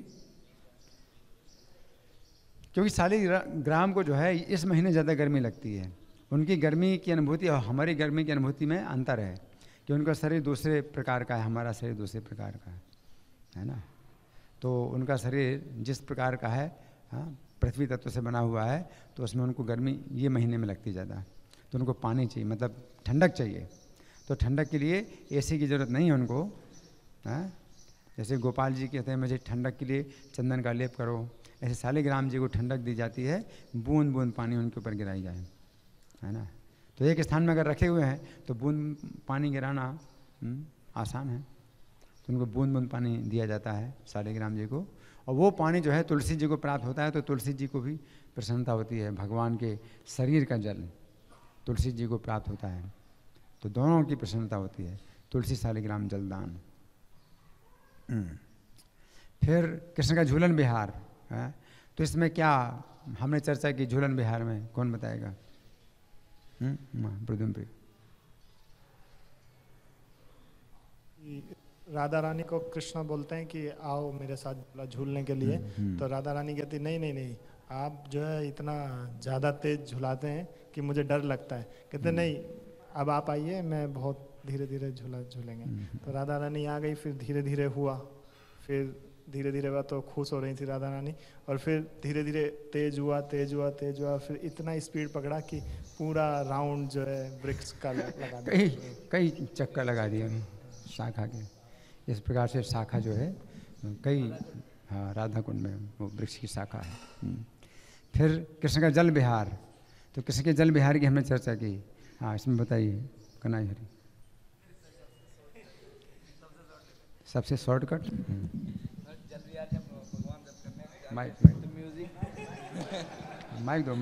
[SPEAKER 1] क्योंकि शालिग्राम को जो है इस महीने ज़्यादा गर्मी लगती है। उनकी गर्मी की अनुभूति और हमारी गर्मी की अनुभूति में अंतर है कि उनका शरीर दूसरे प्रकार का है, हमारा शरीर दूसरे प्रकार का है ना। तो उनका शरीर जिस प्रकार का है, हाँ, पृथ्वी तत्व से बना हुआ है, तो उसमें उनको गर्मी ये महीने में लगती ज़्यादा। तो उनको पानी चाहिए, मतलब ठंडक चाहिए। तो ठंडक के लिए एसी की ज़रूरत नहीं है उनको। हाँ, जैसे गोपाल जी कहते हैं मुझे ठंडक के लिए चंदन का लेप करो, ऐसे शालिग्राम जी को ठंडक दी जाती है, बूंद बूंद पानी उनके ऊपर गिराई जाए, है ना। तो एक स्थान में अगर रखे हुए हैं तो बूंद पानी गिराना आसान है, तो उनको बूंद बूंद पानी दिया जाता है शालिग्राम जी को। और वो पानी जो है तुलसी जी को प्राप्त होता है, तो तुलसी जी को भी प्रसन्नता होती है। भगवान के शरीर का जल तुलसी जी को प्राप्त होता है, तो दोनों की प्रसन्नता होती है। तुलसी शालिग्राम जलदान। फिर कृष्ण का झूलन विहार है। तो इसमें क्या हमने चर्चा की झूलन विहार में? कौन बताएगा? प्रद्युम्न।
[SPEAKER 2] राधा रानी को कृष्ण बोलते हैं कि आओ मेरे साथ झूलने के लिए। तो राधा रानी कहती नहीं, आप जो है इतना ज़्यादा तेज झुलाते हैं कि मुझे डर लगता है। कहते नहीं, अब आप आइए, मैं बहुत धीरे धीरे झूलेंगे। तो राधा रानी आ गई, फिर धीरे धीरे हुआ, फिर धीरे धीरे हुआ, तो खुश हो रही थी राधा रानी। और फिर धीरे धीरे तेज हुआ, फिर इतना स्पीड पकड़ा कि पूरा राउंड जो है वृक्ष का लगा दिया,
[SPEAKER 1] कई चक्कर लगा दिए शाखा के। इस प्रकार से शाखा जो है कई, हाँ, राधा कुंड में वो वृक्ष की शाखा है। फिर कृष्ण का जल विहार। तो कृष्ण के जल विहार की हमने चर्चा की। हाँ, इसमें बताइए कन्हैया हरि। सबसे शॉर्टकट माइक दो।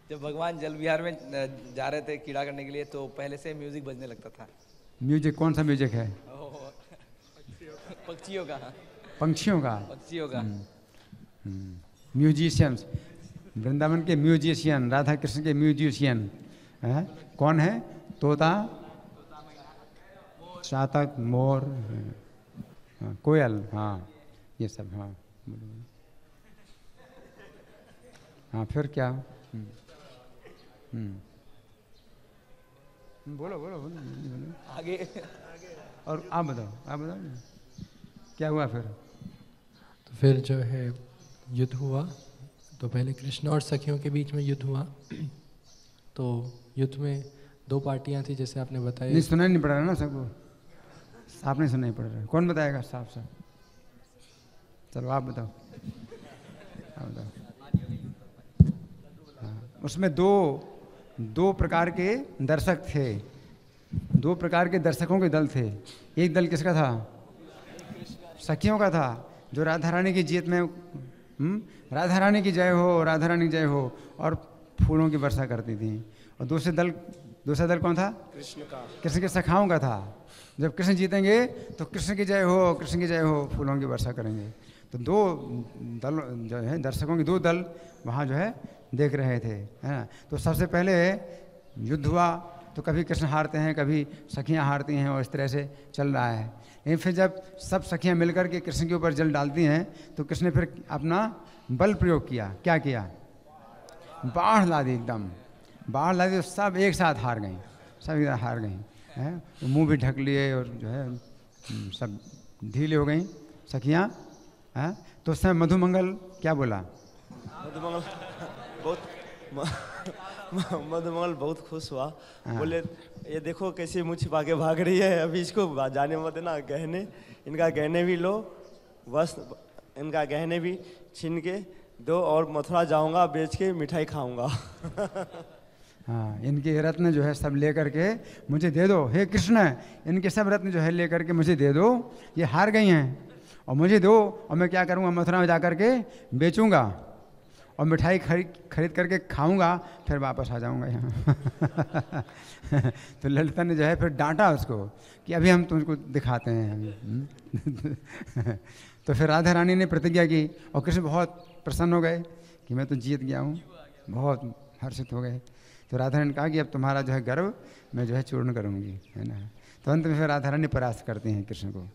[SPEAKER 3] जब भगवान जल विहार में जा रहे थे कीड़ा करने के लिए, तो पहले से म्यूजिक बजने लगता था।
[SPEAKER 1] म्यूजिक कौन सा म्यूजिक है?
[SPEAKER 3] पक्षियों का।
[SPEAKER 1] पंछियों का।
[SPEAKER 3] पक्षियों का।
[SPEAKER 1] म्यूजिशियंस, वृंदावन के म्यूजिशियन, राधा कृष्ण के म्यूजिशियन हैं? कौन है? तोता, चातक, मोर, हाँ, कोयल, हाँ ये सब। हाँ हाँ, फिर क्या? बोलो बोलो बोलो बोलो
[SPEAKER 3] आगे।
[SPEAKER 1] और आप बताओ क्या हुआ फिर?
[SPEAKER 4] तो फिर जो है युद्ध हुआ, तो पहले कृष्ण और सखियों के बीच में युद्ध हुआ। तो युद्ध में दो पार्टियां थी, जैसे आपने बताया।
[SPEAKER 1] नहीं, सुना नहीं पड़ रहा ना सबको, आपने सुना नहीं पड़ रहा। कौन बताएगा साफ साफ? चलो आप बताओ। हाँ, उसमें दो प्रकार के दर्शक थे, दो प्रकार के दर्शकों के दल थे। एक दल किसका था? सखियों का था, जो राधा रानी की जीत में राधा रानी की जय हो, राधा रानी की जय हो, और फूलों की वर्षा करती थी। और दूसरा दल कौन था?
[SPEAKER 2] कृष्ण का।
[SPEAKER 1] कृष्ण के सखाओं का था। जब कृष्ण जीतेंगे तो कृष्ण की जय हो, कृष्ण की जय हो, फूलों की वर्षा करेंगे। तो दो दल जो है, दर्शकों के दो दल वहाँ जो है देख रहे थे, है ना। तो सबसे पहले युद्ध हुआ, तो कभी कृष्ण हारते हैं, कभी सखियाँ हारती हैं, और इस तरह से चल रहा है। लेकिन फिर जब सब सखियाँ मिलकर के कृष्ण के ऊपर जल डालती हैं, तो कृष्ण ने फिर अपना बल प्रयोग किया। क्या किया? बाढ़ ला दी, एकदम बाढ़ ला दी। तो सब एक साथ हार गई, सब एक साथ हार गई हैं। मुँह भी ढक लिए, और जो है सब ढीले हो गई सखियाँ, हैं। तो उस समय मधुमंगल क्या बोला?
[SPEAKER 5] मधुमंगल बहुत खुश हुआ। बोले ये देखो कैसे मुँह छिपा के भाग रही है, अभी इसको जाने मत देना। गहने, इनका गहने भी लो, बस इनका गहने भी छीन के दो, और मथुरा जाऊंगा, बेच के मिठाई खाऊंगा।
[SPEAKER 1] हाँ, इनके रत्न जो है सब लेकर के मुझे दे दो, हे कृष्ण, इनके सब रत्न जो है लेकर के मुझे दे दो। ये हार गई हैं, और मुझे दो, और मैं क्या करूँगा? मथुरा में जा कर के बेचूँगा, और मिठाई खरीद करके खाऊंगा, फिर वापस आ जाऊंगा यहाँ। तो ललिता ने जो है फिर डांटा उसको कि अभी हम तुमको दिखाते हैं अभी। तो फिर राधा रानी ने प्रतिज्ञा की, और कृष्ण बहुत प्रसन्न हो गए कि मैं तो जीत गया हूँ, बहुत हर्षित हो गए। तो राधा रानी ने कहा कि अब तुम्हारा जो है गर्व मैं जो है चूर्ण करूँगी, है ना। तो अंत में फिर राधा रानी परास्त करती हैं कृष्ण को।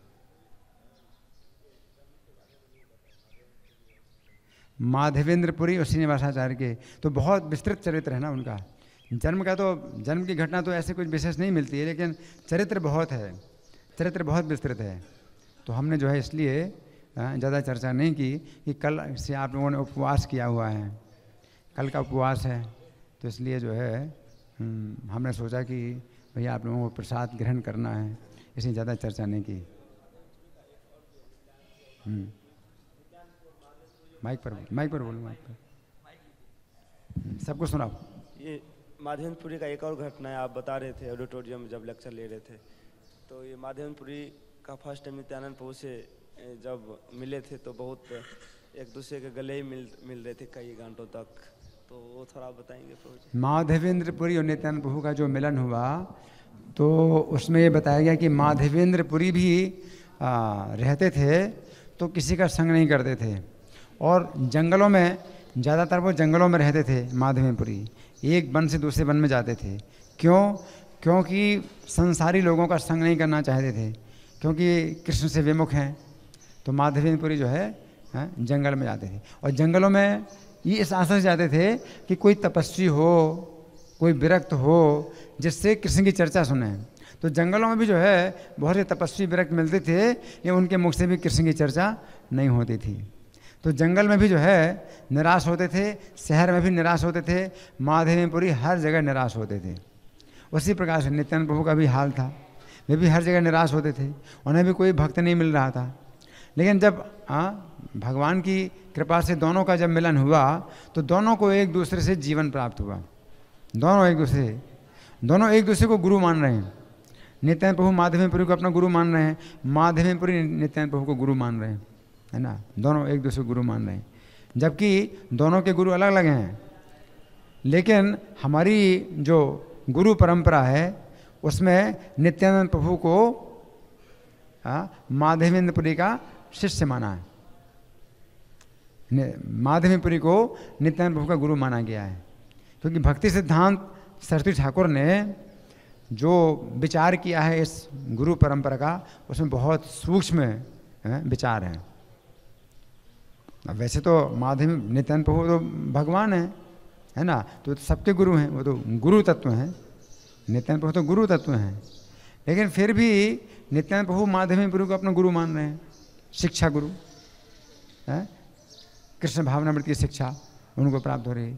[SPEAKER 1] माधवेंद्रपुरी और श्रीनिवासाचार्य के तो बहुत विस्तृत चरित्र है ना उनका। जन्म की घटना तो ऐसे कुछ विशेष नहीं मिलती है, लेकिन चरित्र बहुत विस्तृत है। तो हमने जो है इसलिए ज़्यादा चर्चा नहीं की कि कल से आप लोगों ने उपवास किया हुआ है, कल का उपवास है, तो इसलिए जो है हमने सोचा कि भैया आप लोगों को प्रसाद ग्रहण करना है, इसलिए ज़्यादा चर्चा नहीं की। माइक पर बोलो, माइक पर सबको सुनाओ।
[SPEAKER 5] ये माधवेंद्रपुरी का एक और घटना है, आप बता रहे थे ऑडिटोरियम में जब लेक्चर ले रहे थे। तो ये माधवेंद्रपुरी का फर्स्ट टाइम नित्यानंद प्रभु से जब मिले थे, तो बहुत एक दूसरे के गले ही मिल रहे थे कई घंटों तक। तो वो थोड़ा बताएंगे प्रभु जी?
[SPEAKER 1] माधवेंद्रपुरी और नित्यानंद प्रभु का जो मिलन हुआ, तो उसमें ये बताया गया कि माधवेंद्रपुरी भी रहते थे तो किसी का संग नहीं करते थे, और जंगलों में ज़्यादातर वो जंगलों में रहते थे। माधवेंद्रपुरी एक वन से दूसरे वन में जाते थे। क्योंकि संसारी लोगों का संग नहीं करना चाहते थे, क्योंकि कृष्ण से विमुख हैं। तो माधवेंद्रपुरी जो है जंगल में जाते थे, और जंगलों में ये इस आशा से जाते थे कि कोई तपस्वी हो, कोई विरक्त हो, जिससे कृष्ण की चर्चा सुने। तो जंगलों में भी जो है बहुत से तपस्वी विरक्त मिलते थे, ये उनके मुख से भी कृष्ण की चर्चा नहीं होती थी। तो जंगल में भी जो है निराश होते थे, शहर में भी निराश होते थे, माधवेंद्रपुरी हर जगह निराश होते थे। उसी प्रकार से नित्यानंद प्रभु का भी हाल था, वे भी हर जगह निराश होते थे, उन्हें भी कोई भक्त नहीं मिल रहा था। लेकिन जब भगवान की कृपा से दोनों का जब मिलन हुआ, तो दोनों को एक दूसरे से जीवन प्राप्त हुआ। दोनों एक दूसरे को गुरु मान रहे हैं। नित्यानंद प्रभु माधवेंद्रपुरी को अपना गुरु मान रहे हैं, माधवेंद्रपुरी नित्यानंद प्रभु को गुरु मान रहे हैं, है ना। दोनों एक दूसरे को गुरु मान रहे हैं, जबकि दोनों के गुरु अलग अलग हैं। लेकिन हमारी जो गुरु परंपरा है, उसमें नित्यानंद प्रभु को माधवेंद्रपुरी का शिष्य माना है। माधवेंद्रपुरी को नित्यानंद प्रभु का गुरु माना गया है, क्योंकि भक्ति सिद्धांत सरस्वती ठाकुर ने जो विचार किया है इस गुरु परंपरा का, उसमें बहुत सूक्ष्म विचार है। वैसे तो माधव नित्यानंद प्रभु तो भगवान है ना, तो सबके गुरु हैं, वो तो गुरु तत्व हैं। नित्यानंद प्रभु तो गुरु तत्व हैं, लेकिन फिर भी नित्यानंद प्रभु माधवेंद्रपुरी को अपना गुरु मान रहे हैं, शिक्षा गुरु है। कृष्ण भावनामृत की शिक्षा उनको प्राप्त हो रही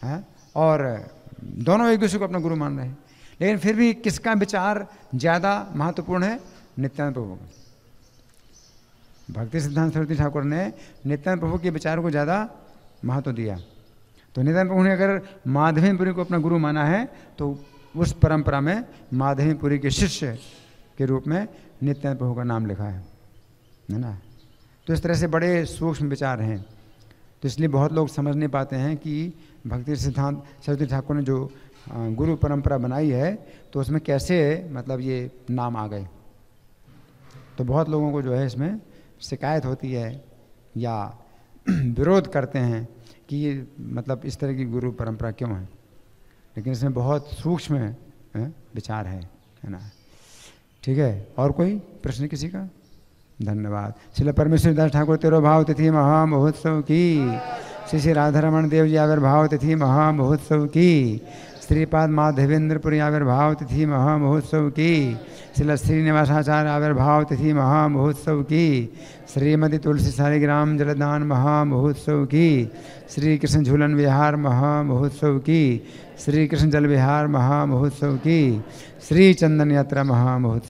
[SPEAKER 1] है, और दोनों एक दूसरे को अपना गुरु मान रहे हैं। लेकिन फिर भी किसका विचार ज़्यादा महत्वपूर्ण है? नित्यानंद प्रभु का। भक्ति सिद्धांत सरस्वती ठाकुर ने नित्यानंद प्रभु के विचार को ज़्यादा महत्व दिया। तो नित्यानंद प्रभु ने अगर माधवेंद्रपुरी को अपना गुरु माना है, तो उस परंपरा में माधवेंद्रपुरी के शिष्य के रूप में नित्यानंद प्रभु का नाम लिखा है ना। तो इस तरह से बड़े सूक्ष्म विचार हैं, तो इसलिए बहुत लोग समझ नहीं पाते हैं कि भक्ति सिद्धांत सरस्वती ठाकुर ने जो गुरु परंपरा बनाई है, तो उसमें कैसे मतलब ये नाम आ गए। तो बहुत लोगों को जो है इसमें शिकायत होती है या विरोध करते हैं कि ये मतलब इस तरह की गुरु परंपरा क्यों है, लेकिन इसमें बहुत सूक्ष्म विचार है ना। ठीक है, और कोई प्रश्न किसी का? धन्यवाद। श्रील परमेश्वर दास ठाकुर तिरुभाव तिथि महामहोत्सव की, श्री श्री राधारमण देव जी आविर्भाव तिथि महामहोत्सव की, श्रीपाद माधवेंद्रपुरी आविर्भाव तिथि महामहोत्सव की, श्रील श्रीनिवासाचार्य आविर्भाव तिथि महामहोत्सव की, श्रीमती तुलसी सालिग्राम जलदान महामहोत्सव की, श्री कृष्ण झूलन विहार महामहोत्सव की, श्री कृष्ण जल विहार महामहोत्सव की, श्री चंदन यात्रा महामहोत्सव